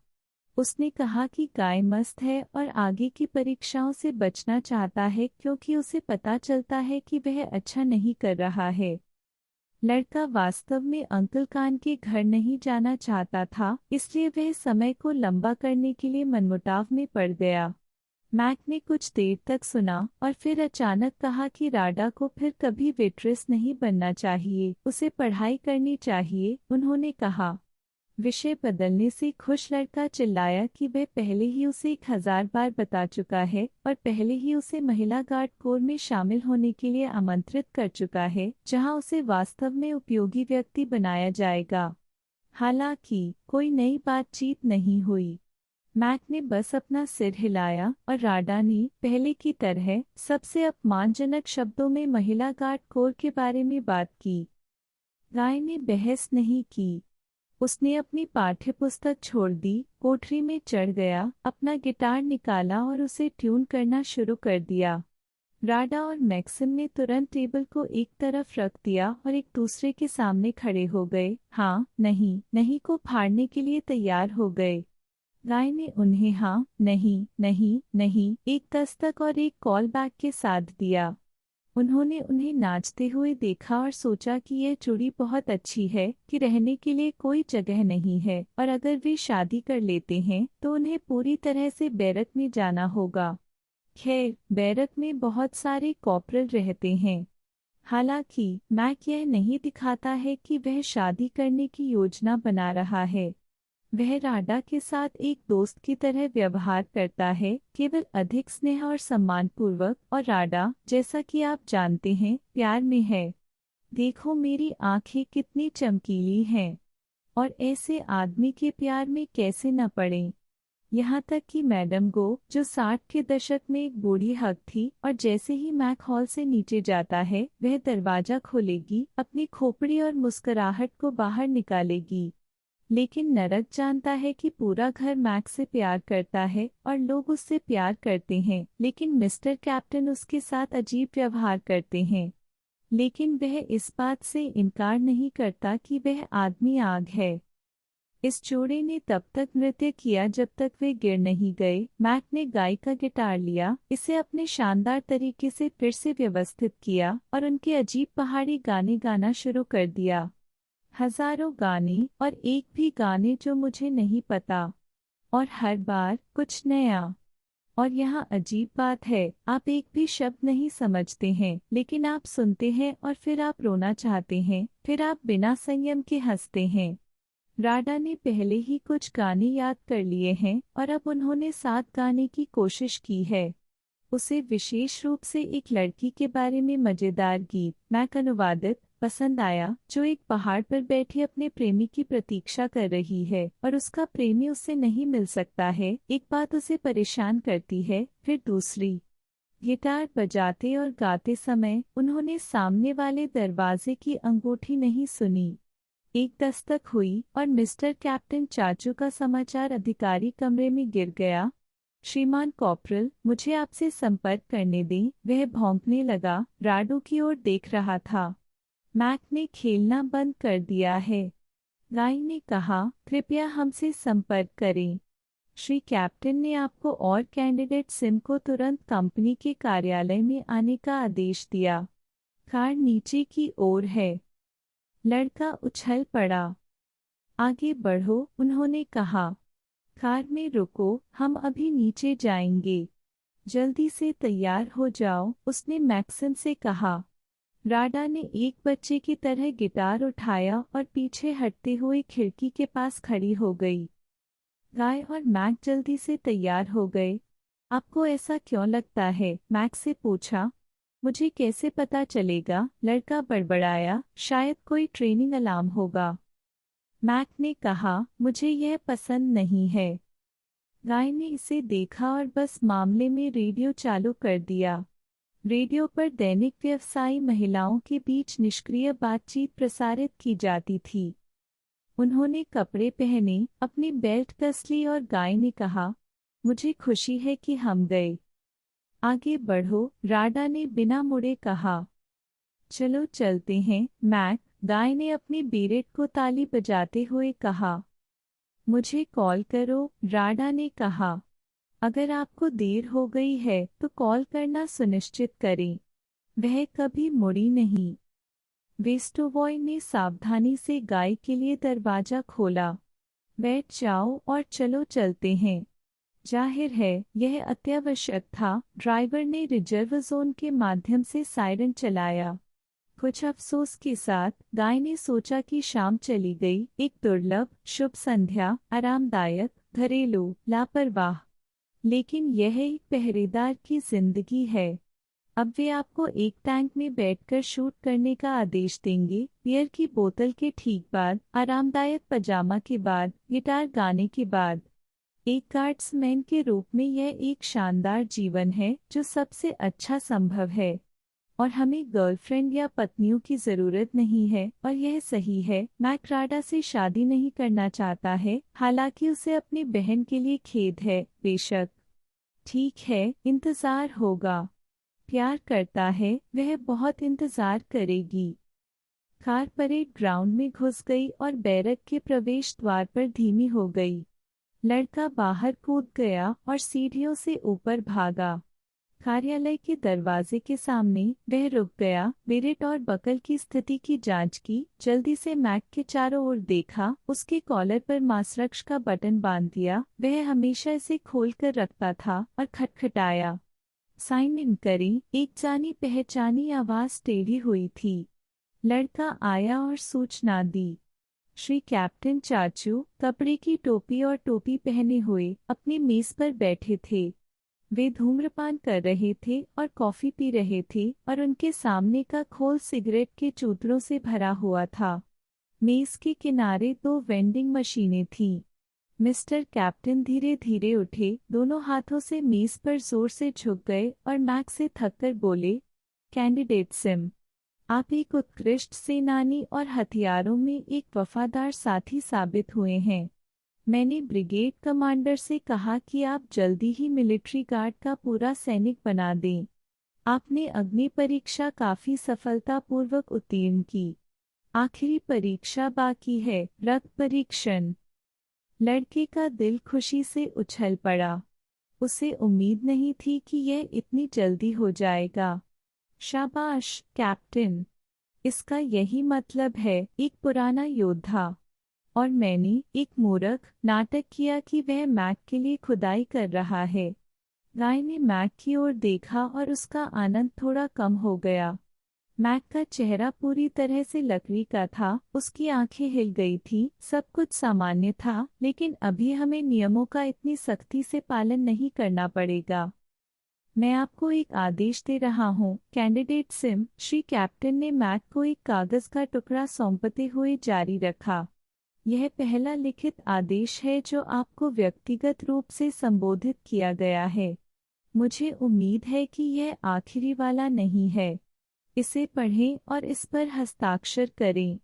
[SPEAKER 1] उसने कहा कि गाय मस्त है और आगे की परीक्षाओं से बचना चाहता है क्योंकि उसे पता चलता है कि वह अच्छा नहीं कर रहा है। लड़का वास्तव में अंकल कान के घर नहीं जाना चाहता था, इसलिए वह समय को लंबा करने के लिए मनमुटाव में पड़ गया। मैक ने कुछ देर तक सुना और फिर अचानक कहा कि राडा को फिर कभी वेट्रेस नहीं बनना चाहिए, उसे पढ़ाई करनी चाहिए। उन्होंने कहा। विषय बदलने से खुश लड़का चिल्लाया कि वह पहले ही उसे 1000 बार बता चुका है और पहले ही उसे महिला गार्ड कोर में शामिल होने के लिए आमंत्रित कर चुका है, जहां उसे वास्तव में उपयोगी व्यक्ति बनाया जाएगा। हालांकि कोई नई बातचीत नहीं हुई। मैक ने बस अपना सिर हिलाया और राडा ने पहले की तरह सबसे अपमानजनक शब्दों में महिला गार्ड कोर के बारे में बात की। गाय ने बहस नहीं की। उसने अपनी पाठ्यपुस्तक छोड़ दी, कोठरी में चढ़ गया, अपना गिटार निकाला और उसे ट्यून करना शुरू कर दिया। राडा और मैक्सिम ने तुरंत टेबल को एक तरफ रख दिया और एक दूसरे के सामने खड़े हो गए, हाँ, नहीं, नहीं को फाड़ने के लिए तैयार हो गए। गाय ने उन्हें हाँ, नहीं, नहीं, नहीं, एक दस्तक और एक कॉल बैक के साथ दिया। उन्होंने उन्हें नाचते हुए देखा और सोचा कि यह जोड़ी बहुत अच्छी है कि रहने के लिए कोई जगह नहीं है और अगर वे शादी कर लेते हैं तो उन्हें पूरी तरह से बैरक में जाना होगा। खैर, बैरक में बहुत सारे कॉर्पोरल रहते हैं। हालांकि मैक यह नहीं दिखाता है कि वह शादी करने की योजना बना रहा है। वह राडा के साथ एक दोस्त की तरह व्यवहार करता है, केवल अधिक स्नेह और सम्मानपूर्वक, और राडा, जैसा कि आप जानते हैं, प्यार में है। देखो मेरी आंखें कितनी चमकीली हैं। और ऐसे आदमी के प्यार में कैसे न पड़ें। यहाँ तक कि मैडम गो, जो 60 के दशक में एक बूढ़ी हक थी, और जैसे ही मैक हॉल से नीचे जाता है वह दरवाजा खोलेगी, अपनी खोपड़ी और मुस्कुराहट को बाहर निकालेगी। लेकिन नरक जानता है कि पूरा घर मैक से प्यार करता है और लोग उससे प्यार करते हैं, लेकिन मिस्टर कैप्टन उसके साथ अजीब व्यवहार करते हैं। लेकिन वह इस बात से इनकार नहीं करता कि वह आदमी आग है। इस जोड़े ने तब तक नृत्य किया जब तक वे गिर नहीं गए। मैक ने गाय का गिटार लिया, इसे अपने शानदार तरीके से फिर से व्यवस्थित किया और उनके अजीब पहाड़ी गाने गाना शुरू कर दिया। हजारों गाने और एक भी गाने जो मुझे नहीं पता। और हर बार कुछ नया। और यहाँ अजीब बात है, आप एक भी शब्द नहीं समझते हैं, लेकिन आप सुनते हैं और फिर आप रोना चाहते हैं, फिर आप बिना संयम के हंसते हैं। राडा ने पहले ही कुछ गाने याद कर लिए हैं और अब उन्होंने 7 गाने की कोशिश की है। उसे विशेष रूप से एक लड़की के बारे में मजेदार गीत, मैक अनुवादित, पसंद आया, जो एक पहाड़ पर बैठी अपने प्रेमी की प्रतीक्षा कर रही है और उसका प्रेमी उससे नहीं मिल सकता है। एक बात उसे परेशान करती है, फिर दूसरी। गिटार बजाते और गाते समय उन्होंने सामने वाले दरवाजे की अंगूठी नहीं सुनी। एक दस्तक हुई और मिस्टर कैप्टन चाचू का समाचार अधिकारी कमरे में गिर गया। श्रीमान कॉर्पोरल, मुझे आपसे संपर्क करने दें। वह भौंकने लगा, राडू की ओर देख रहा था। मैक ने खेलना बंद कर दिया है। गाय ने कहा, कृपया हमसे संपर्क करें। श्री कैप्टन ने आपको और कैंडिडेट सिम को तुरंत कंपनी के कार्यालय में आने का आदेश दिया। कार नीचे की ओर है। लड़का उछल पड़ा। आगे बढ़ो, उन्होंने कहा। कार में रुको, हम अभी नीचे जाएंगे। जल्दी से तैयार हो जाओ, उसने मैक्सिम से कहा। राडा ने एक बच्चे की तरह गिटार उठाया और पीछे हटते हुए खिड़की के पास खड़ी हो गई। गाय और मैक जल्दी से तैयार हो गए। आपको ऐसा क्यों लगता है? मैक से पूछा। मुझे कैसे पता चलेगा? लड़का बड़बड़ाया, शायद कोई ट्रेनिंग अलार्म होगा। मैक ने कहा, मुझे यह पसंद नहीं है। गाय ने इसे देखा और बस मामले में रेडियो चालू कर दिया। रेडियो पर दैनिक व्यवसायी महिलाओं के बीच निष्क्रिय बातचीत प्रसारित की जाती थी। उन्होंने कपड़े पहने, अपनी बेल्ट कस ली और गाय ने कहा, मुझे खुशी है कि हम गए। आगे बढ़ो, राडा ने बिना मुड़े कहा। चलो चलते हैं, मैक, गाय ने अपनी बेरेट को ताली बजाते हुए कहा। मुझे कॉल करो, राडा ने कहा। अगर आपको देर हो गई है तो कॉल करना सुनिश्चित करें। वह कभी मुड़ी नहीं। वेस्टोवॉय ने सावधानी से गाय के लिए दरवाजा खोला। बैठ जाओ और चलो चलते हैं। जाहिर है यह अत्यावश्यक था। ड्राइवर ने रिजर्व जोन के माध्यम से सायरन चलाया। कुछ अफसोस के साथ गाय ने सोचा कि शाम चली गई, एक दुर्लभ शुभ संध्या, आरामदायक, घरेलू, लापरवाह। लेकिन यह एक पहरेदार की जिंदगी है। अब वे आपको एक टैंक में बैठकर शूट करने का आदेश देंगे, बियर की बोतल के ठीक बाद, आरामदायक पजामा के बाद, गिटार गाने के बाद। एक गार्ड्समैन के रूप में यह एक शानदार जीवन है जो सबसे अच्छा संभव है और हमें गर्लफ्रेंड या पत्नियों की जरूरत नहीं है और यह सही है। मैक राडा से शादी नहीं करना चाहता है, हालांकि उसे अपनी बहन के लिए खेद है। बेशक। ठीक है, इंतजार होगा। प्यार करता है, वह बहुत इंतजार करेगी। कार परेड ग्राउंड में घुस गई और बैरक के प्रवेश द्वार पर धीमी हो गई। लड़का बाहर कूद गया और सीढ़ियों से ऊपर भागा। कार्यालय के दरवाजे के सामने वह रुक गया, बेरेट और बकल की स्थिति की जांच की, जल्दी से मैक के चारों ओर देखा, उसके कॉलर पर मांसरक्ष का बटन बांध दिया। वह हमेशा इसे खोलकर रखता था और खटखटाया। साइन इन करें, एक जानी पहचानी आवाज टेढ़ी हुई थी। लड़का आया और सूचना दी। श्री कैप्टन चाचू, कपड़े की टोपी और टोपी पहने हुए, अपनी मेज पर बैठे थे। वे धूम्रपान कर रहे थे और कॉफी पी रहे थे और उनके सामने का खोल सिगरेट के चूतरों से भरा हुआ था। मेज के किनारे 2 वेंडिंग मशीनें थीं। मिस्टर कैप्टन धीरे धीरे उठे, दोनों हाथों से मेज पर जोर से झुक गए और मैक से थककर बोले, कैंडिडेट सिम, आप एक उत्कृष्ट सेनानी और हथियारों में एक वफादार साथी साबित हुए हैं। मैंने ब्रिगेड कमांडर से कहा कि आप जल्दी ही मिलिट्री गार्ड का पूरा सैनिक बना दें। आपने अग्नि परीक्षा काफी सफलतापूर्वक उत्तीर्ण की। आखिरी परीक्षा बाकी है, रक्त परीक्षण। लड़के का दिल खुशी से उछल पड़ा। उसे उम्मीद नहीं थी कि यह इतनी जल्दी हो जाएगा। शाबाश कैप्टन, इसका यही मतलब है, एक पुराना योद्धा। और मैंने, एक मूर्ख, नाटक किया कि वह मैक के लिए खुदाई कर रहा है। गाय ने मैक की ओर देखा और उसका आनंद थोड़ा कम हो गया। मैक का चेहरा पूरी तरह से लकड़ी का था, उसकी आंखें हिल गई थीं, सब कुछ सामान्य था, लेकिन अभी हमें नियमों का इतनी सख्ती से पालन नहीं करना पड़ेगा। मैं आपको एक आदेश दे रहा हूँ, कैंडिडेट सिम, श्री कैप्टन ने मैक को एक कागज का टुकड़ा सौंपते हुए जारी रखा। यह पहला लिखित आदेश है जो आपको व्यक्तिगत रूप से संबोधित किया गया है। मुझे उम्मीद है कि यह आखिरी वाला नहीं है। इसे पढ़ें और इस पर हस्ताक्षर करें।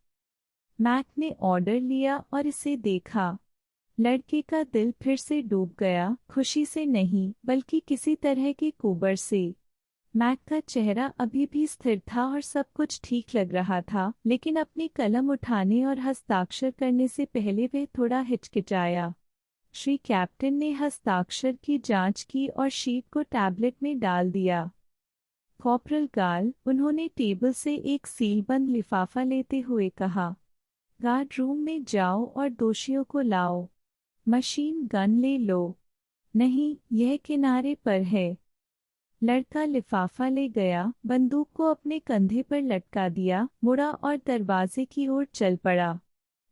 [SPEAKER 1] मैक ने ऑर्डर लिया और इसे देखा। लड़के का दिल फिर से डूब गया, खुशी से नहीं, बल्कि किसी तरह के कुबड़ से। मैक का चेहरा अभी भी स्थिर था और सब कुछ ठीक लग रहा था, लेकिन अपनी कलम उठाने और हस्ताक्षर करने से पहले वह थोड़ा हिचकिचाया। श्री कैप्टन ने हस्ताक्षर की जांच की और शीट को टैबलेट में डाल दिया। कॉर्पोरल गाल, उन्होंने टेबल से एक सीलबंद लिफाफा लेते हुए कहा, गार्ड रूम में जाओ और दोषियों को लाओ। मशीन गन ले लो। नहीं, यह किनारे पर है। लड़का लिफाफा ले गया, बंदूक को अपने कंधे पर लटका दिया, मुड़ा और दरवाजे की ओर चल पड़ा।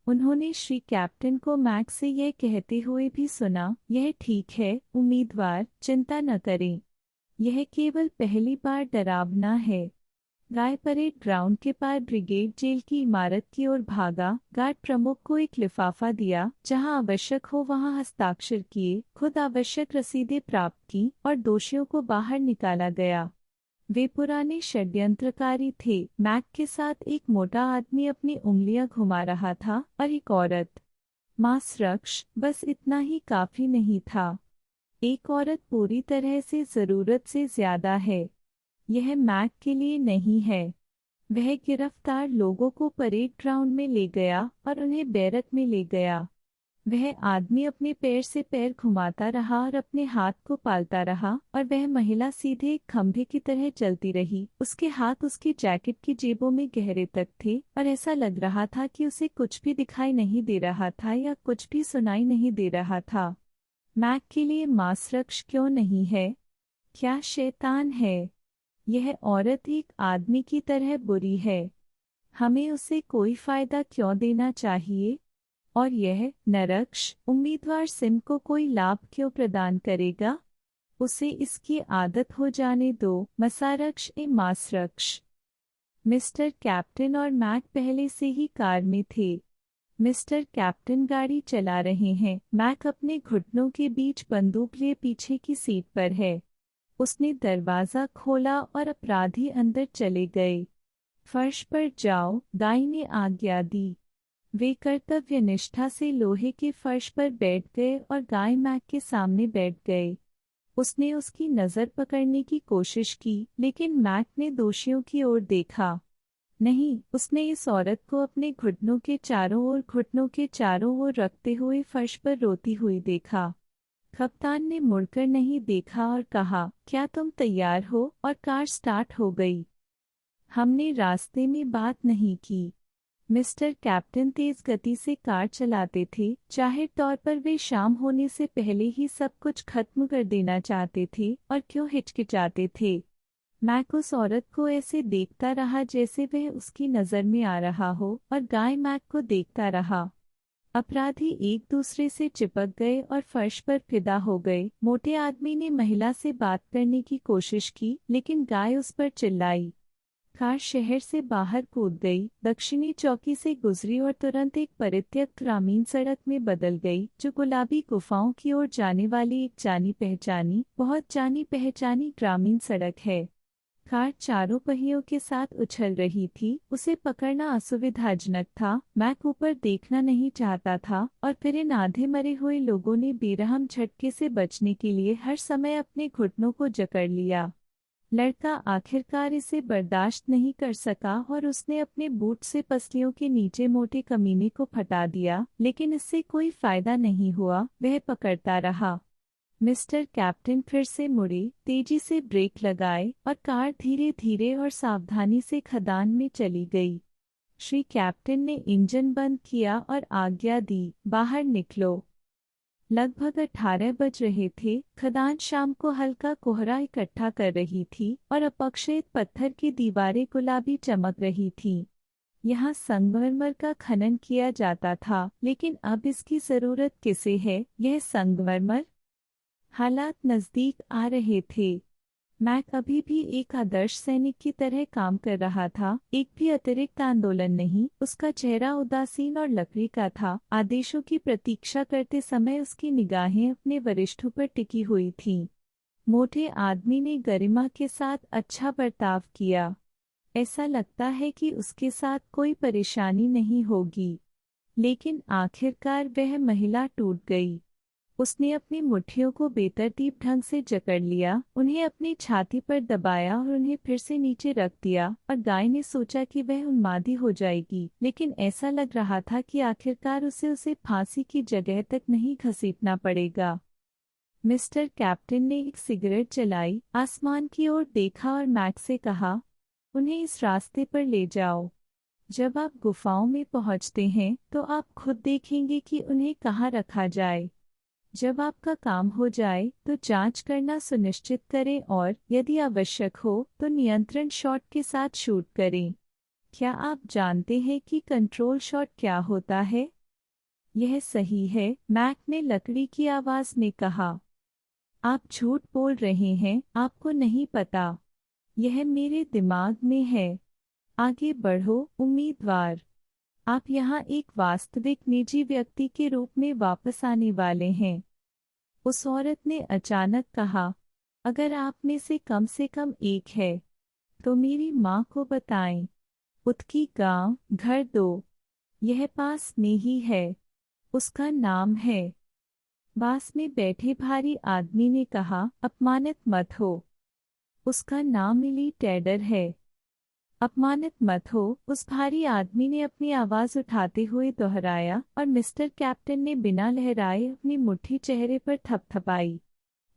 [SPEAKER 1] उन्होंने श्री कैप्टन को मैक से यह कहते हुए भी सुना, यह ठीक है उम्मीदवार, चिंता न करें। यह केवल पहली बार डरावना है। गाय परेड ग्राउंड के पार ब्रिगेड जेल की इमारत की ओर भागा, गार्ड प्रमुख को एक लिफाफा दिया, जहां आवश्यक हो वहां हस्ताक्षर किए, खुद आवश्यक रसीदें प्राप्त की और दोषियों को बाहर निकाला गया। वे पुराने षड्यंत्रकारी थे। मैक के साथ एक मोटा आदमी अपनी उंगलियां घुमा रहा था और एक औरत। मांसरक्ष, बस इतना ही काफी नहीं था। एक औरत पूरी तरह से जरूरत से ज्यादा है। यह मैक के लिए नहीं है। वह गिरफ्तार लोगों को परेड ग्राउंड में ले गया और उन्हें बैरक में ले गया। वह आदमी अपने पैर से पैर घुमाता रहा और अपने हाथ को पालता रहा और वह महिला सीधे एक खंभे की तरह चलती रही। उसके हाथ उसकी जैकेट की जेबों में गहरे तक थे और ऐसा लग रहा था कि उसे कुछ भी दिखाई नहीं दे रहा था या कुछ भी सुनाई नहीं दे रहा था। मैक के लिए मांसरक्ष क्यों नहीं है? क्या शैतान है? यह औरत एक आदमी की तरह बुरी है। हमें उसे कोई फायदा क्यों देना चाहिए? और यह नरक्ष उम्मीदवार सिम को कोई लाभ क्यों प्रदान करेगा? उसे इसकी आदत हो जाने दो। मसारक्ष ए मांसरक्ष। मिस्टर कैप्टन और मैक पहले से ही कार में थे। मिस्टर कैप्टन गाड़ी चला रहे हैं। मैक अपने घुटनों के बीच बंदूक लिए पीछे की सीट पर है। उसने दरवाजा खोला और अपराधी अंदर चले गए। फर्श पर जाओ, गाय ने आज्ञा दी। वे कर्तव्य निष्ठा से लोहे के फर्श पर बैठ गए और गाय मैक के सामने बैठ गए। उसने उसकी नज़र पकड़ने की कोशिश की, लेकिन मैक ने दोषियों की ओर देखा नहीं। उसने इस औरत को अपने घुटनों के चारों ओर रखते हुए फर्श पर रोती हुई देखा। कप्तान ने मुड़कर नहीं देखा और कहा, क्या तुम तैयार हो? और कार स्टार्ट हो गई। हमने रास्ते में बात नहीं की। मिस्टर कैप्टन तेज गति से कार चलाते थे। जाहिर तौर पर वे शाम होने से पहले ही सब कुछ खत्म कर देना चाहते थे। और क्यों हिचकिचाते थे? मैक उस औरत को ऐसे देखता रहा जैसे वह उसकी नज़र में आ रहा हो, और गाय मैक को देखता रहा। अपराधी एक दूसरे से चिपक गए और फर्श पर फिदा हो गए। मोटे आदमी ने महिला से बात करने की कोशिश की, लेकिन गाय उस पर चिल्लाई। कार शहर से बाहर कूद गई, दक्षिणी चौकी से गुजरी और तुरंत एक परित्यक्त ग्रामीण सड़क में बदल गई, जो गुलाबी गुफाओं की ओर जाने वाली एक बहुत जानी पहचानी ग्रामीण सड़क है। कार चारों पहियों के साथ उछल रही थी। उसे पकड़ना असुविधाजनक था। मैक ऊपर देखना नहीं चाहता था, और फिर इन आधे मरे हुए लोगों ने बेरहम झटके से बचने के लिए हर समय अपने घुटनों को जकड़ लिया। लड़का आखिरकार इसे बर्दाश्त नहीं कर सका और उसने अपने बूट से पसलियों के नीचे मोटे कमीने को फटा दिया, लेकिन इससे कोई फायदा नहीं हुआ। वह पकड़ता रहा। मिस्टर कैप्टन फिर से मुड़े, तेजी से ब्रेक लगाए, और कार धीरे धीरे और सावधानी से खदान में चली गई। श्री कैप्टन ने इंजन बंद किया और आज्ञा दी, बाहर निकलो। लगभग 18 बज रहे थे। खदान शाम को हल्का कोहरा इकट्ठा कर रही थी और अपक्षित पत्थर की दीवारें गुलाबी चमक रही थीं। यहाँ संगमरमर का खनन किया जाता था, लेकिन अब इसकी जरूरत किसे है? यह संगमरमर। हालात नजदीक आ रहे थे। मैक अभी भी एक आदर्श सैनिक की तरह काम कर रहा था। एक भी अतिरिक्त आंदोलन नहीं। उसका चेहरा उदासीन और लकड़ी का था। आदेशों की प्रतीक्षा करते समय उसकी निगाहें अपने वरिष्ठों पर टिकी हुई थीं। मोटे आदमी ने गरिमा के साथ अच्छा बर्ताव किया। ऐसा लगता है कि उसके साथ कोई परेशानी नहीं होगी। लेकिन आखिरकार वह महिला टूट गई। उसने अपनी मुट्ठियों को बेतरतीब ढंग से जकड़ लिया, उन्हें अपनी छाती पर दबाया और उन्हें फिर से नीचे रख दिया। और गाय ने सोचा कि वह उन्मादी हो जाएगी, लेकिन ऐसा लग रहा था कि आखिरकार उसे फांसी की जगह तक नहीं घसीटना पड़ेगा। मिस्टर कैप्टन ने एक सिगरेट जलाई, आसमान की ओर देखा और मैक से कहा, उन्हें इस रास्ते पर ले जाओ। जब आप गुफाओं में पहुंचते हैं तो आप खुद देखेंगे कि उन्हें कहाँ रखा जाए। जब आपका काम हो जाए तो जांच करना सुनिश्चित करें और यदि आवश्यक हो तो नियंत्रण शॉट के साथ शूट करें। क्या आप जानते हैं कि कंट्रोल शॉट क्या होता है? यह सही है, मैक ने लकड़ी की आवाज में कहा। आप झूठ बोल रहे हैं, आपको नहीं पता। यह मेरे दिमाग में है। आगे बढ़ो, उम्मीदवार। आप यहाँ एक वास्तविक निजी व्यक्ति के रूप में वापस आने वाले हैं। उस औरत ने अचानक कहा, अगर आप में से कम एक है तो मेरी माँ को बताएं। उत्की गांव, घर 2। यह पास में ही है। उसका नाम है। बास में बैठे भारी आदमी ने कहा, अपमानित मत हो। उसका नाम मिली टेडर है। अपमानित मत हो, उस भारी आदमी ने अपनी आवाज उठाते हुए दोहराया, और मिस्टर कैप्टन ने बिना लहराए अपनी मुट्ठी चेहरे पर थपथपाई।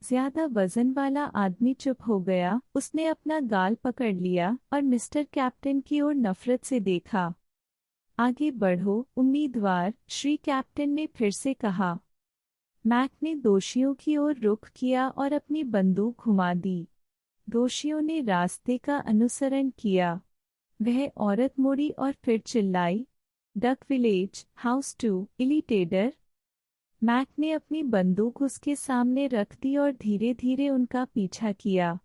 [SPEAKER 1] ज्यादा वजन वाला आदमी चुप हो गया। उसने अपना गाल पकड़ लिया और मिस्टर कैप्टन की ओर नफरत से देखा। आगे बढ़ो, उम्मीदवार, श्री कैप्टन ने फिर से कहा। मैक ने दोषियों की ओर रुख किया और अपनी बंदूक घुमा दी। दोषियों ने रास्ते का अनुसरण किया। वह औरत मुड़ी और फिर चिल्लाई, डक विलेज, हाउस 2, इलीटेडर। मैक ने अपनी बंदूक उसके सामने रख दी और धीरे धीरे उनका पीछा किया।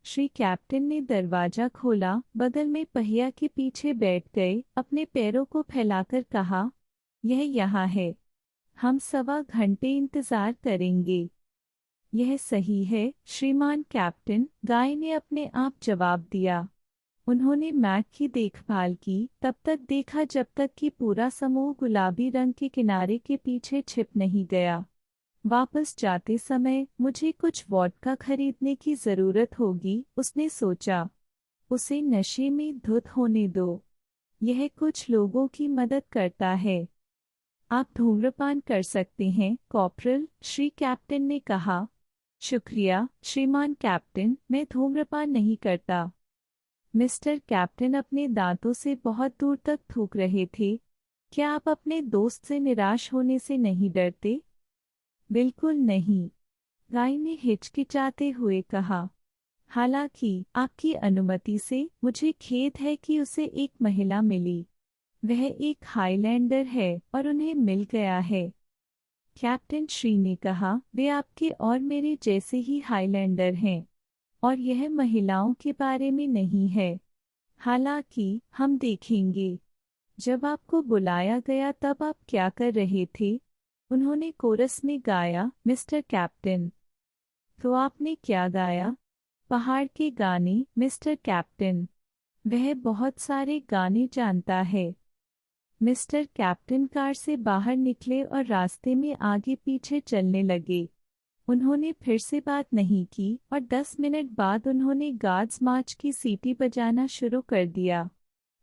[SPEAKER 1] श्री कैप्टन ने दरवाजा खोला, बगल में पहिया के पीछे बैठ गए, अपने पैरों को फैलाकर कहा, यह यहाँ है। हम 1.25 घंटे इंतजार करेंगे। यह सही है, श्रीमान कैप्टन, गाय ने अपने आप जवाब दिया। उन्होंने मैक की देखभाल की, तब तक देखा जब तक कि पूरा समूह गुलाबी रंग के किनारे के पीछे छिप नहीं गया। वापस जाते समय मुझे कुछ वोडका खरीदने की जरूरत होगी, उसने सोचा। उसे नशे में धुत होने दो। यह कुछ लोगों की मदद करता है। आप धूम्रपान कर सकते हैं, कॉर्पोरल, श्री कैप्टन ने कहा। शुक्रिया, श्रीमान कैप्टन, मैं धूम्रपान नहीं करता। मिस्टर कैप्टन अपने दांतों से बहुत दूर तक थूक रहे थे। क्या आप अपने दोस्त से निराश होने से नहीं डरते? बिल्कुल नहीं, गाय ने हिचकिचाते हुए कहा। हालांकि आपकी अनुमति से मुझे खेद है कि उसे एक महिला मिली। वह एक हाईलैंडर है और उन्हें मिल गया है। कैप्टन श्री ने कहा, वे आपके और मेरे जैसे ही हाईलैंडर हैं। और यह महिलाओं के बारे में नहीं है। हालांकि हम देखेंगे। जब आपको बुलाया गया तब आप क्या कर रहे थे? उन्होंने कोरस में गाया, मिस्टर कैप्टन। तो आपने क्या गाया? पहाड़ के गाने, मिस्टर कैप्टन। वह बहुत सारे गाने जानता है। मिस्टर कैप्टन कार से बाहर निकले और रास्ते में आगे पीछे चलने लगे। उन्होंने फिर से बात नहीं की और 10 मिनट बाद उन्होंने गार्ड्स मार्च की सीटी बजाना शुरू कर दिया।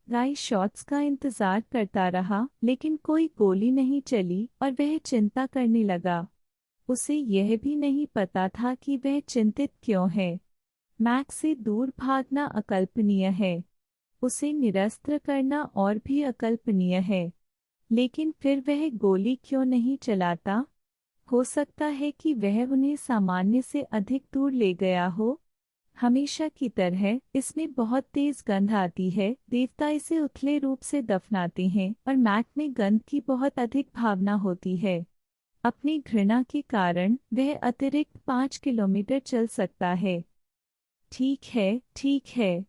[SPEAKER 1] गाय शॉट्स का इंतजार करता रहा, लेकिन कोई गोली नहीं चली और वह चिंता करने लगा। उसे यह भी नहीं पता था कि वह चिंतित क्यों है। मैक से दूर भागना अकल्पनीय है। उसे निरस्त्र करना और भी अकल्पनीय है। लेकिन फिर वह गोली क्यों नहीं चलाता? हो सकता है कि वह उन्हें सामान्य से अधिक दूर ले गया हो। हमेशा की तरह इसमें बहुत तेज गंध आती है। देवता इसे उथले रूप से दफनाते हैं और मैक में गंध की बहुत अधिक भावना होती है। अपनी घृणा के कारण वह अतिरिक्त 5 किलोमीटर चल सकता है। ठीक है, ठीक है,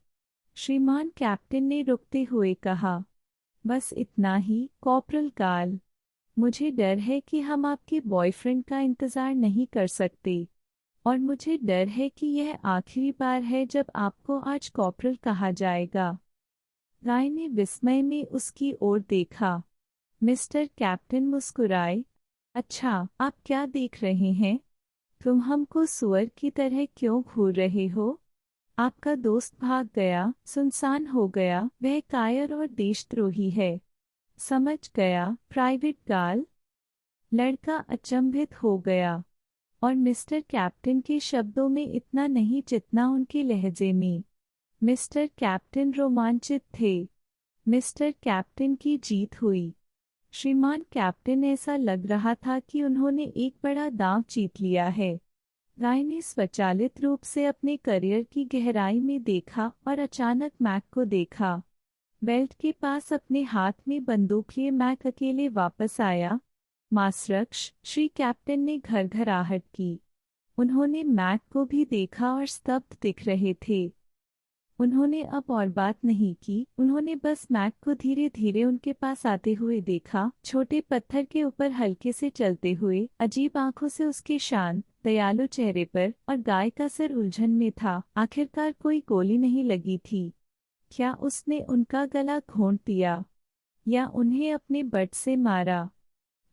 [SPEAKER 1] श्रीमान कैप्टन ने रुकते हुए कहा। बस इतना ही, कॉर्पोरल गाल। मुझे डर है कि हम आपके बॉयफ्रेंड का इंतजार नहीं कर सकते। और मुझे डर है कि यह आखिरी बार है जब आपको आज कॉर्पोरल कहा जाएगा। गाय ने विस्मय में उसकी ओर देखा। मिस्टर कैप्टन मुस्कुराए। अच्छा, आप क्या देख रहे हैं? तुम हमको सुअर की तरह क्यों घूर रहे हो? आपका दोस्त भाग गया, सुनसान हो गया, वह कायर और देशद्रोही है। समझ गया, प्राइवेट गाल। लड़का अचंभित हो गया। और मिस्टर कैप्टन के शब्दों में इतना नहीं जितना उनके लहजे में। मिस्टर कैप्टन रोमांचित थे। मिस्टर कैप्टन की जीत हुई। श्रीमान कैप्टन, ऐसा लग रहा था कि उन्होंने एक बड़ा दांव जीत लिया है। गाय ने स्वचालित रूप से अपने करियर की गहराई में देखा और अचानक मैक को देखा। बेल्ट के पास अपने हाथ में बंदूक लिए मैक अकेले वापस आया। मासरक्ष, श्री कैप्टन ने घरघराहट की। उन्होंने मैक को भी देखा और स्तब्ध दिख रहे थे। उन्होंने अब और बात नहीं की, उन्होंने बस मैक को धीरे धीरे उनके पास आते हुए देखा, छोटे पत्थर के ऊपर हल्के से चलते हुए, अजीब आंखों से उसके शांत, दयालु चेहरे पर, और गाय का सिर उलझन में था। आखिरकार कोई गोली नहीं लगी थी। क्या उसने उनका गला घोंट दिया? या उन्हें अपने बट से मारा?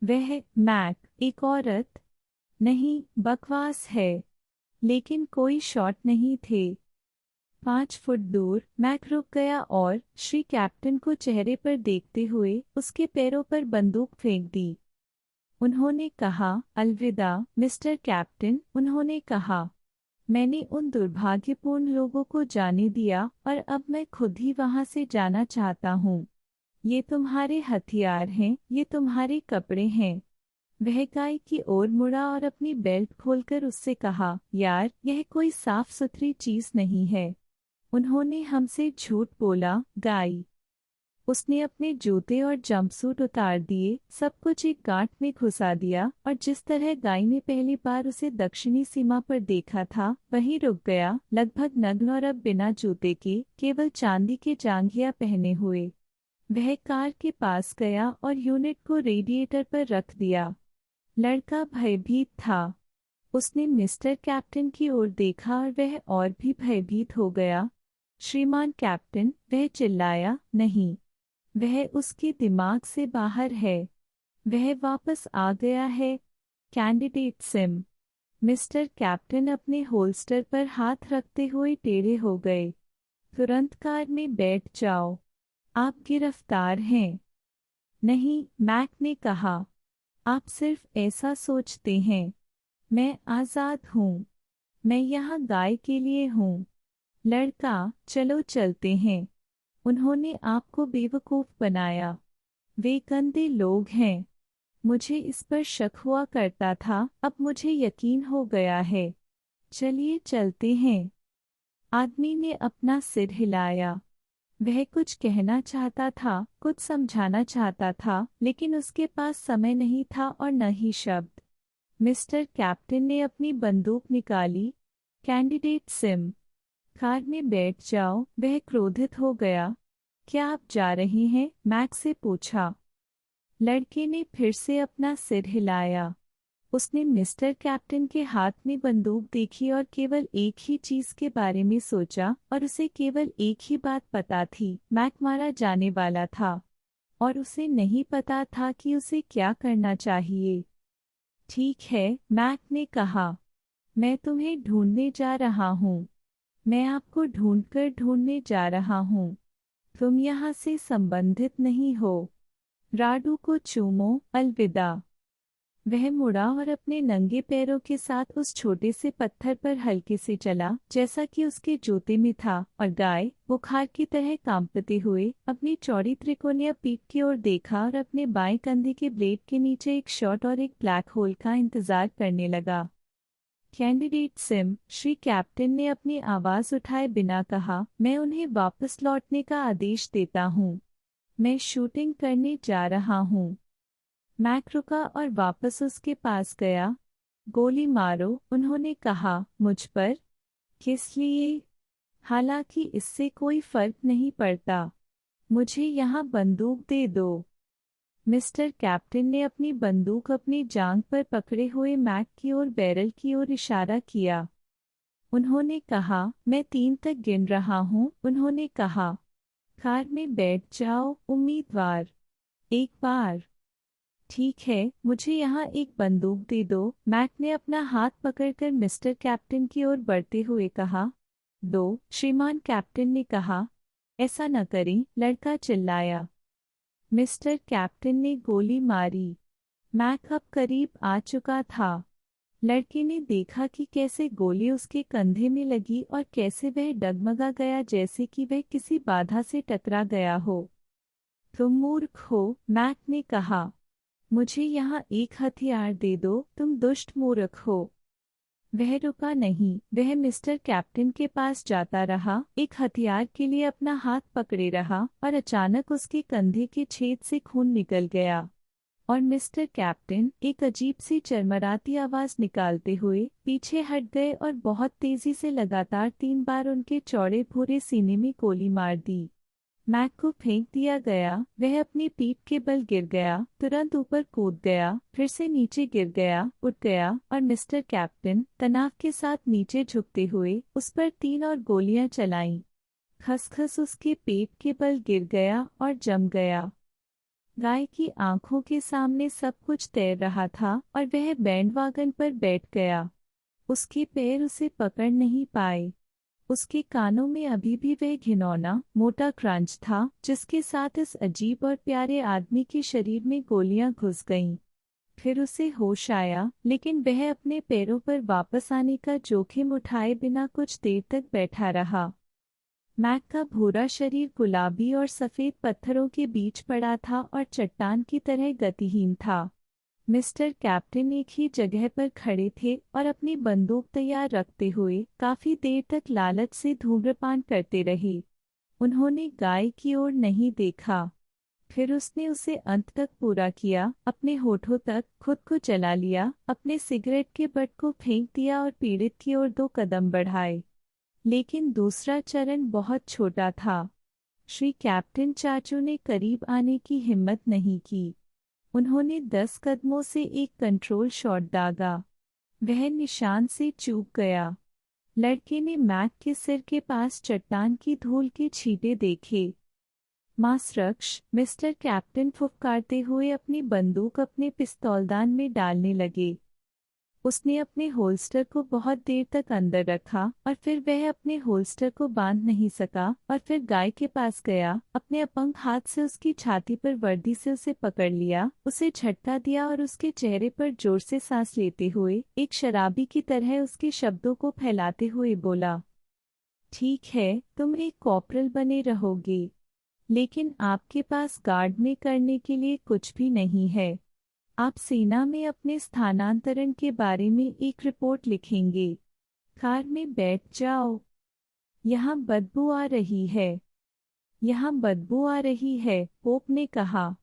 [SPEAKER 1] वह, मैक, एक औरत? नहीं, बकवास है। लेकिन कोई शॉट नहीं थे। 5 फुट दूर मैक रुक गया और, श्री कैप्टन को चेहरे पर देखते हुए, उसके पैरों पर बंदूक फेंक दी। उन्होंने कहा, अलविदा, मिस्टर कैप्टन, उन्होंने कहा। मैंने उन दुर्भाग्यपूर्ण लोगों को जाने दिया और अब मैं खुद ही वहां से जाना चाहता हूँ। ये तुम्हारे हथियार हैं, ये तुम्हारे कपड़े हैं। वह गाय की ओर मुड़ा और अपनी बेल्ट खोलकर उससे कहा, यार, यह कोई साफ सुथरी चीज नहीं है। उन्होंने हमसे झूठ बोला, गाय। उसने अपने जूते और जंपसूट उतार दिए, सब कुछ एक गांठ में घुसा दिया, और जिस तरह गाय ने पहली बार उसे दक्षिणी सीमा पर देखा था, वहीं रुक गया, लगभग नग्न और अब बिना जूते के, केवल चांदी के जांघिया पहने हुए। वह कार के पास गया और यूनिट को रेडिएटर पर रख दिया। लड़का भयभीत था। उसने मिस्टर कैप्टन की ओर देखा और वह और भी भयभीत हो गया। श्रीमान कैप्टन, वह चिल्लाया, नहीं, वह उसके दिमाग से बाहर है। वह वापस आ गया है। Candidate SIM. मिस्टर कैप्टन अपने होल्स्टर पर हाथ रखते हुए टेढ़े हो गए। तुरंत कार में बैठ जाओ, आप गिरफ्तार हैं। नहीं, मैक ने कहा, आप सिर्फ ऐसा सोचते हैं। मैं आज़ाद हूँ। मैं यहाँ गाय के लिए हूँ। लड़का, चलो चलते हैं। उन्होंने आपको बेवकूफ़ बनाया। वे गंदे लोग हैं। मुझे इस पर शक हुआ करता था, अब मुझे यकीन हो गया है। चलिए चलते हैं। आदमी ने अपना सिर हिलाया। वह कुछ कहना चाहता था, कुछ समझाना चाहता था, लेकिन उसके पास समय नहीं था और न ही शब्द। मिस्टर कैप्टन ने अपनी बंदूक निकाली। कैंडिडेट सिम, कार में बैठ जाओ। वह क्रोधित हो गया। क्या आप जा रहे हैं? मैक से पूछा। लड़के ने फिर से अपना सिर हिलाया। उसने मिस्टर कैप्टन के हाथ में बंदूक देखी और केवल एक ही चीज के बारे में सोचा, और उसे केवल एक ही बात पता थी, मैक मारा जाने वाला था और उसे नहीं पता था कि उसे क्या करना चाहिए। ठीक है, मैक ने कहा, मैं तुम्हें ढूंढने जा रहा हूँ। मैं आपको ढूंढने जा रहा हूँ। तुम यहाँ से संबंधित नहीं हो। राडू को चूमो, अलविदा। वह मुड़ा और अपने नंगे पैरों के साथ उस छोटे से पत्थर पर हल्के से चला जैसा कि उसके जूते में था, और गाय बुखार की तरह कांपते हुए अपनी चौड़ी त्रिकोणीय पीठ की ओर देखा और अपने बाएं कंधे के ब्लेड के नीचे एक शॉट और एक ब्लैक होल का इंतजार करने लगा। कैंडिडेट सिम, श्री कैप्टन ने अपनी आवाज उठाए बिना कहा, मैं उन्हें वापस लौटने का आदेश देता हूँ। मैं शूटिंग करने जा रहा हूँ। मैक रुका और वापस उसके पास गया। गोली मारो, उन्होंने कहा, मुझ पर? किस लिए? हालांकि इससे कोई फर्क नहीं पड़ता। मुझे यहाँ बंदूक दे दो। मिस्टर कैप्टन ने अपनी बंदूक अपनी जांघ पर पकड़े हुए मैक की ओर बैरल की ओर इशारा किया। उन्होंने कहा, मैं 3 तक गिन रहा हूँ। उन्होंने कहा, कार में बैठ जाओ, उम्मीदवार। एक बार। ठीक है, मुझे यहाँ एक बंदूक दे दो। मैक ने अपना हाथ पकड़कर मिस्टर कैप्टन की ओर बढ़ते हुए कहा। 2, श्रीमान कैप्टन ने कहा। ऐसा न करें, लड़का चिल्लाया। मिस्टर कैप्टन ने गोली मारी। मैक अब करीब आ चुका था। लड़के ने देखा कि कैसे गोली उसके कंधे में लगी और कैसे वह डगमगा गया जैसे कि वह किसी बाधा से टकरा गया हो। तुम मूर्ख हो, मैक ने कहा। मुझे यहाँ एक हथियार दे दो, तुम दुष्ट मूर्ख हो। वह रुका नहीं, वह मिस्टर कैप्टन के पास जाता रहा, एक हथियार के लिए अपना हाथ पकड़े रहा, और अचानक उसके कंधे के छेद से खून निकल गया। और मिस्टर कैप्टन एक अजीब सी चरमराती आवाज निकालते हुए पीछे हट गए और बहुत तेजी से लगातार 3 बार उनके चौड़े भूरे सीने में गोली मार दी। मैक को फेंक दिया गया। वह अपनी पीठ के बल गिर गया, तुरंत ऊपर कूद गया, फिर से नीचे गिर गया, उठ गया, और मिस्टर कैप्टन तनाव के साथ नीचे झुकते हुए उस पर 3 और गोलियां चलाईं। खसखस उसके पेट के बल गिर गया और जम गया। गाय की आंखों के सामने सब कुछ तैर रहा था और वह बैंडवागन पर बैठ गया। उसके पैर उसे पकड़ नहीं पाए। उसके कानों में अभी भी वह घिनौना मोटा क्रंच था जिसके साथ इस अजीब और प्यारे आदमी के शरीर में गोलियां घुस गईं। फिर उसे होश आया, लेकिन वह अपने पैरों पर वापस आने का जोखिम उठाए बिना कुछ देर तक बैठा रहा। मैक का भूरा शरीर गुलाबी और सफ़ेद पत्थरों के बीच पड़ा था और चट्टान की तरह गतिहीन था। मिस्टर कैप्टन एक ही जगह पर खड़े थे और अपनी बंदूक तैयार रखते हुए काफी देर तक लालच से धूम्रपान करते रहे। उन्होंने गाय की ओर नहीं देखा। फिर उसने उसे अंत तक पूरा किया, अपने होठों तक, खुद को जला लिया, अपने सिगरेट के बट को फेंक दिया और पीड़ित की ओर 2 कदम बढ़ाए। लेकिन दूसरा चरण बहुत छोटा था। श्री कैप्टन चाचू ने करीब आने की हिम्मत नहीं की। उन्होंने 10 कदमों से एक कंट्रोल शॉट दागा। वह निशान से चूक गया। लड़के ने मैक के सिर के पास चट्टान की धूल के छींटे देखे। मासरक्ष, मिस्टर कैप्टन फुफकारते हुए अपनी बंदूक अपने पिस्तौलदान में डालने लगे। उसने अपने होल्स्टर को बहुत देर तक अंदर रखा और फिर वह अपने होल्स्टर को बांध नहीं सका और फिर गाय के पास गया, अपने अपंग हाथ से उसकी छाती पर वर्दी से उसे पकड़ लिया, उसे झटका दिया और उसके चेहरे पर जोर से सांस लेते हुए एक शराबी की तरह उसके शब्दों को फैलाते हुए बोला, ठीक है, तुम एक कॉर्पोरल बने रहोगे, लेकिन आपके पास गार्ड में करने के लिए कुछ भी नहीं है। आप सेना में अपने स्थानांतरण के बारे में एक रिपोर्ट लिखेंगे। कार में बैठ जाओ। यहाँ बदबू आ रही है। यहाँ बदबू आ रही है, पोप ने कहा।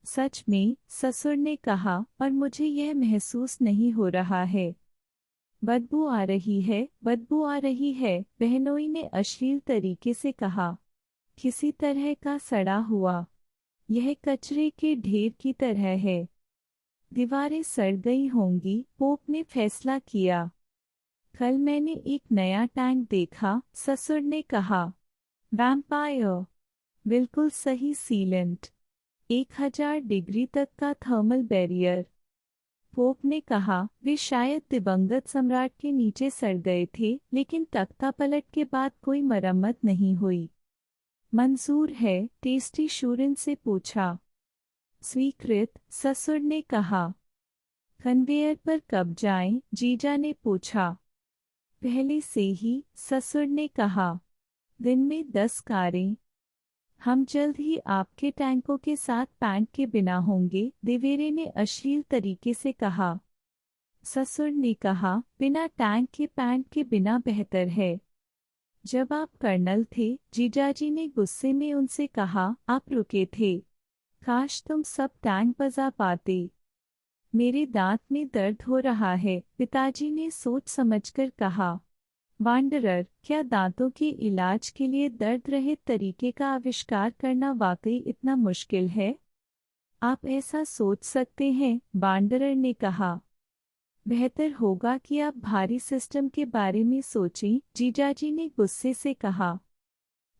[SPEAKER 1] सच में, ससुर ने कहा, और मुझे यह महसूस नहीं हो रहा है। बदबू आ रही है, बदबू आ रही है, बहनोई ने अश्लील तरीके से कहा। किसी तरह का सड़ा हुआ। यह कचरे के ढेर की तरह है। दीवारें सड़ गई होंगी, पोप ने फैसला किया। कल मैंने एक नया टैंक देखा, ससुर ने कहा। वैम्पायर। बिल्कुल सही सीलेंट। 1000 डिग्री तक का थर्मल बैरियर। पोप ने कहा, वे शायद दिवंगत सम्राट के नीचे सड़ गए थे, लेकिन तख्ता पलट के बाद कोई मरम्मत नहीं हुई। मंजूर है, टेस्टी शूरन से पूछा। स्वीकृत, ससुर ने कहा। कन्वेयर पर कब जाएं, जीजा ने पूछा। पहले से ही, ससुर ने कहा। दिन में 10 कारें। हम जल्द ही आपके टैंकों के साथ पैंट के बिना होंगे, देवेरे ने अश्लील तरीके से कहा। ससुर ने कहा, बिना टैंक के पैंट के बिना बेहतर है। जब आप कर्नल थे, जीजाजी ने गुस्से में उनसे कहा, आप रुके थे। काश तुम सब टैंक बजा पाते। मेरे दांत में दर्द हो रहा है, पिताजी ने सोच समझकर कहा। वांडरर, क्या दांतों के इलाज के लिए दर्द रहित तरीके का आविष्कार करना वाकई इतना मुश्किल है? आप ऐसा सोच सकते हैं, वांडरर ने कहा। बेहतर होगा कि आप भारी सिस्टम के बारे में सोचें, जीजाजी ने गुस्से से कहा।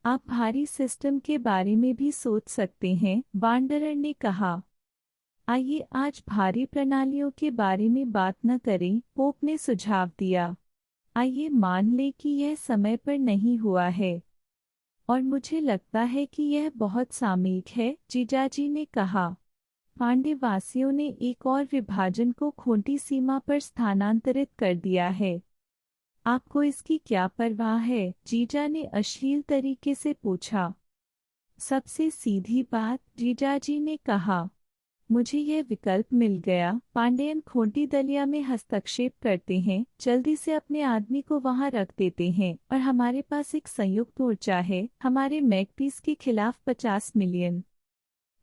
[SPEAKER 1] आप भारी सिस्टम के बारे में भी सोच सकते हैं, वांडरर ने कहा। आइए आज भारी प्रणालियों के बारे में बात न करें, पोप ने सुझाव दिया। आइए मान लें कि यह समय पर नहीं हुआ है। और मुझे लगता है कि यह बहुत सामयिक है, जीजाजी ने कहा। पांड्यवासियों ने एक और विभाजन को खोटी सीमा पर स्थानांतरित कर दिया है। आपको इसकी क्या परवाह है, जीजा ने अश्लील तरीके से पूछा। सबसे सीधी बात, जीजाजी ने कहा। मुझे यह विकल्प मिल गया। पांड्यन खोटी दलिया में हस्तक्षेप करते हैं, जल्दी से अपने आदमी को वहां रख देते हैं, और हमारे पास एक संयुक्त मोर्चा है, हमारे मैकपीस के खिलाफ 50 मिलियन।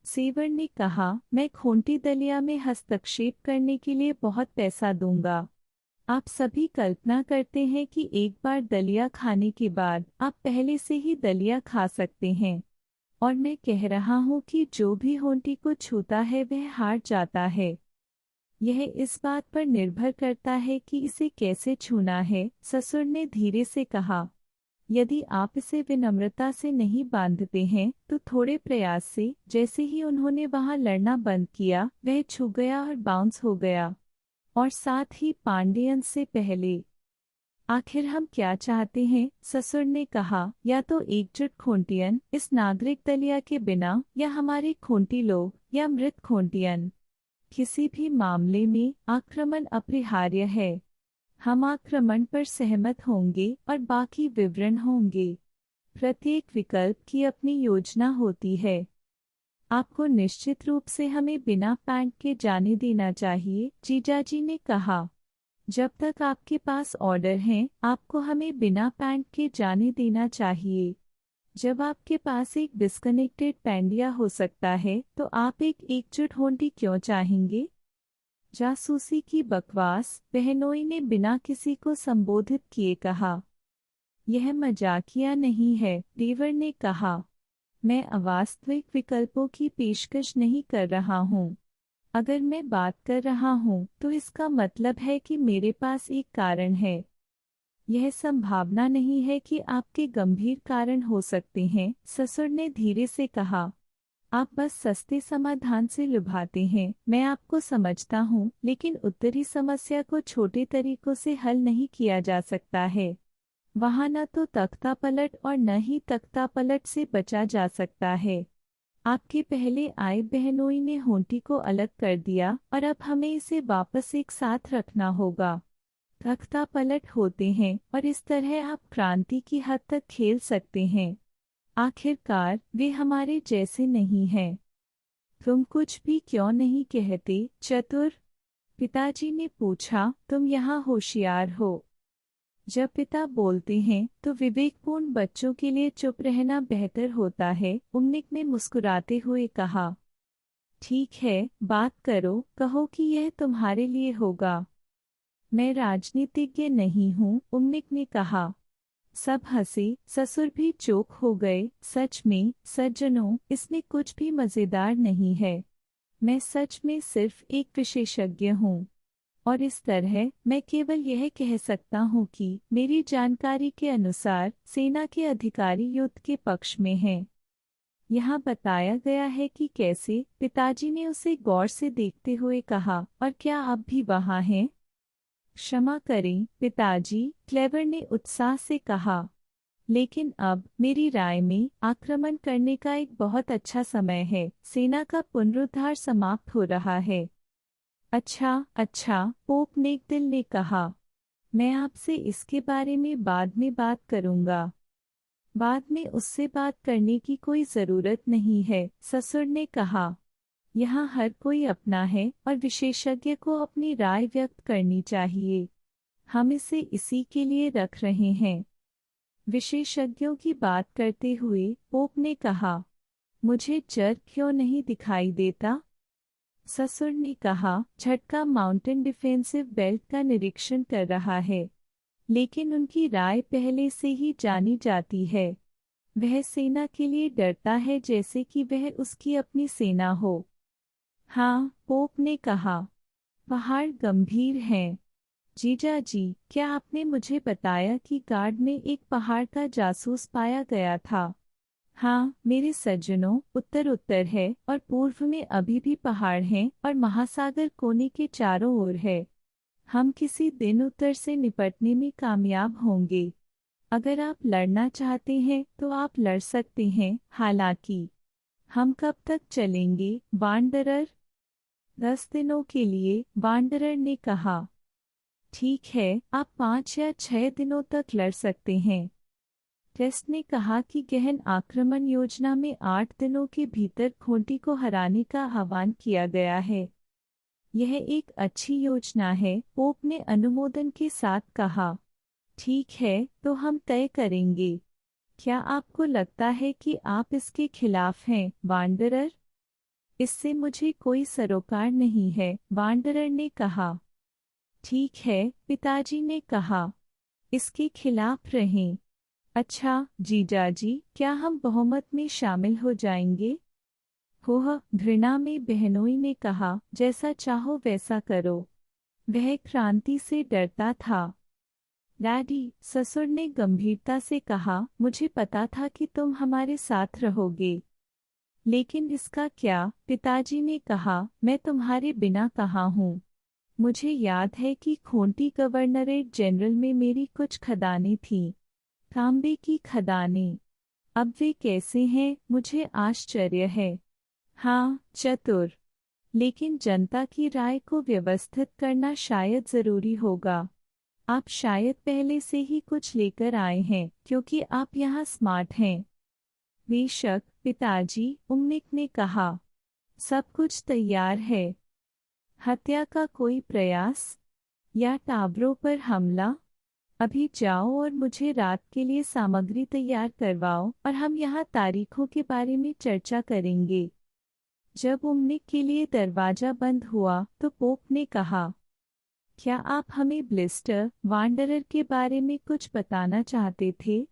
[SPEAKER 1] सेवर ने कहा, मैं खोटी दलिया में हस्तक्षेप करने के लिए बहुत पैसा दूंगा। आप सभी कल्पना करते हैं कि एक बार दलिया खाने के बाद आप पहले से ही दलिया खा सकते हैं। और मैं कह रहा हूँ कि जो भी होंटी को छूता है वह हार जाता है। यह इस बात पर निर्भर करता है कि इसे कैसे छूना है, ससुर ने धीरे से कहा। यदि आप इसे विनम्रता से नहीं बांधते हैं, तो थोड़े प्रयास से, जैसे ही उन्होंने वहां लड़ना बंद किया, वह छू गया और बाउंस हो गया। और साथ ही पांडियन से पहले। आखिर हम क्या चाहते हैं, ससुर ने कहा, या तो एकजुट खोंटियन इस नागरिक दलिया के बिना, या हमारे खोंटी लोग, या मृत खोंटियन। किसी भी मामले में आक्रमण अपरिहार्य है। हम आक्रमण पर सहमत होंगे और बाकी विवरण होंगे। प्रत्येक विकल्प की अपनी योजना होती है। आपको निश्चित रूप से हमें बिना पैंट के जाने देना चाहिए, जीजाजी ने कहा। जब तक आपके पास ऑर्डर हैं, आपको हमें बिना पैंट के जाने देना चाहिए। जब आपके पास एक डिस्कनेक्टेड पैंडिया हो सकता है, तो आप एक एकजुट होंटी क्यों चाहेंगे? जासूसी की बकवास, बहनोई ने बिना किसी को संबोधित किए कहा। यह मजाकिया नहीं है, डेवर ने कहा। मैं अवास्तविक विकल्पों की पेशकश नहीं कर रहा हूँ। अगर मैं बात कर रहा हूँ तो इसका मतलब है कि मेरे पास एक कारण है। यह संभावना नहीं है कि आपके गंभीर कारण हो सकते हैं, ससुर ने धीरे से कहा। आप बस सस्ते समाधान से लुभाते हैं। मैं आपको समझता हूँ, लेकिन उत्तरी समस्या को छोटे तरीकों से हल नहीं किया जा सकता है। वहाँ न तो तख्ता पलट और न ही तख्ता पलट से बचा जा सकता है। आपके पहले आए बहनोई ने होंटी को अलग कर दिया और अब हमें इसे वापस एक साथ रखना होगा। तख्ता पलट होते हैं और इस तरह आप क्रांति की हद तक खेल सकते हैं। आखिरकार वे हमारे जैसे नहीं हैं। तुम कुछ भी क्यों नहीं कहते, चतुर? पिताजी ने पूछा। तुम यहाँ होशियार हो। जब पिता बोलते हैं तो विवेकपूर्ण बच्चों के लिए चुप रहना बेहतर होता है, उम्निक ने मुस्कुराते हुए कहा। ठीक है, बात करो, कहो कि यह तुम्हारे लिए होगा। मैं राजनीतिज्ञ नहीं हूँ, उम्निक ने कहा। सब हंसे, ससुर भी चौंक हो गए। सच में, सज्जनों, इसमें कुछ भी मज़ेदार नहीं है। मैं सच में सिर्फ एक विशेषज्ञ हूँ। और इस तरह मैं केवल यह कह सकता हूँ कि मेरी जानकारी के अनुसार सेना के अधिकारी युद्ध के पक्ष में हैं। यहाँ बताया गया है कि कैसे, पिताजी ने उसे गौर से देखते हुए कहा, और क्या आप भी वहाँ हैं? क्षमा करें, पिताजी, क्लेवर ने उत्साह से कहा। लेकिन अब मेरी राय में आक्रमण करने का एक बहुत अच्छा समय है। सेना का पुनरुद्धार समाप्त हो रहा है। अच्छा अच्छा, पोप नेकदिल ने कहा। मैं आपसे इसके बारे में बाद में बात करूंगा। बाद में उससे बात करने की कोई ज़रूरत नहीं है, ससुर ने कहा। यहाँ हर कोई अपना है और विशेषज्ञ को अपनी राय व्यक्त करनी चाहिए। हम इसे इसी के लिए रख रहे हैं। विशेषज्ञों की बात करते हुए पोप ने कहा। मुझे जर्क क्यों नहीं दिखाई देता? ससुर ने कहा। झटका माउंटेन डिफेंसिव बेल्ट का निरीक्षण कर रहा है, लेकिन उनकी राय पहले से ही जानी जाती है। वह सेना के लिए डरता है जैसे कि वह उसकी अपनी सेना हो। हाँ, पोप ने कहा। पहाड़ गंभीर हैं। जीजा जी, क्या आपने मुझे बताया कि गार्ड में एक पहाड़ का जासूस पाया गया था? हाँ मेरे सज्जनों, उत्तर उत्तर है और पूर्व में अभी भी पहाड़ हैं और महासागर कोने के चारों ओर है। हम किसी दिन उत्तर से निपटने में कामयाब होंगे। अगर आप लड़ना चाहते हैं तो आप लड़ सकते हैं, हालांकि हम कब तक चलेंगे, वांडरर? 10 दिनों के लिए, वांडरर ने कहा। ठीक है, आप 5 या 6 दिनों तक लड़ सकते हैं। टेस्ट ने कहा कि गहन आक्रमण योजना में 8 दिनों के भीतर खोंटी को हराने का आह्वान किया गया है। यह एक अच्छी योजना है, पोप ने अनुमोदन के साथ कहा। ठीक है, तो हम तय करेंगे। क्या आपको लगता है कि आप इसके खिलाफ हैं, वांडरर? इससे मुझे कोई सरोकार नहीं है, वांडरर ने कहा। ठीक है, पिताजी ने कहा। इसके खिलाफ रहें। अच्छा, जीजाजी, क्या हम बहुमत में शामिल हो जाएंगे? होह, घृणा में बहनोई ने कहा। जैसा चाहो वैसा करो। वह क्रांति से डरता था। डैडी, ससुर ने गंभीरता से कहा, मुझे पता था कि तुम हमारे साथ रहोगे। लेकिन इसका क्या? पिताजी ने कहा। मैं तुम्हारे बिना कहाँ हूँ। मुझे याद है कि खोंटी गवर्नरेट जनरल में मेरी कुछ खदानें थीं, तांबे की खदानें। अब वे कैसे हैं, मुझे आश्चर्य है। हाँ, चतुर। लेकिन जनता की राय को व्यवस्थित करना शायद जरूरी होगा। आप शायद पहले से ही कुछ लेकर आए हैं, क्योंकि आप यहाँ स्मार्ट हैं। बेशक, पिताजी, उम्निक ने कहा। सब कुछ तैयार है। हत्या का कोई प्रयास? या टावरों पर हमला? अभी जाओ और मुझे रात के लिए सामग्री तैयार करवाओ और हम यहाँ तारीखों के बारे में चर्चा करेंगे। जब उम्निक के लिए दरवाजा बंद हुआ तो पोप ने कहा। क्या आप हमें ब्लिस्टर, वांडरर के बारे में कुछ बताना चाहते थे?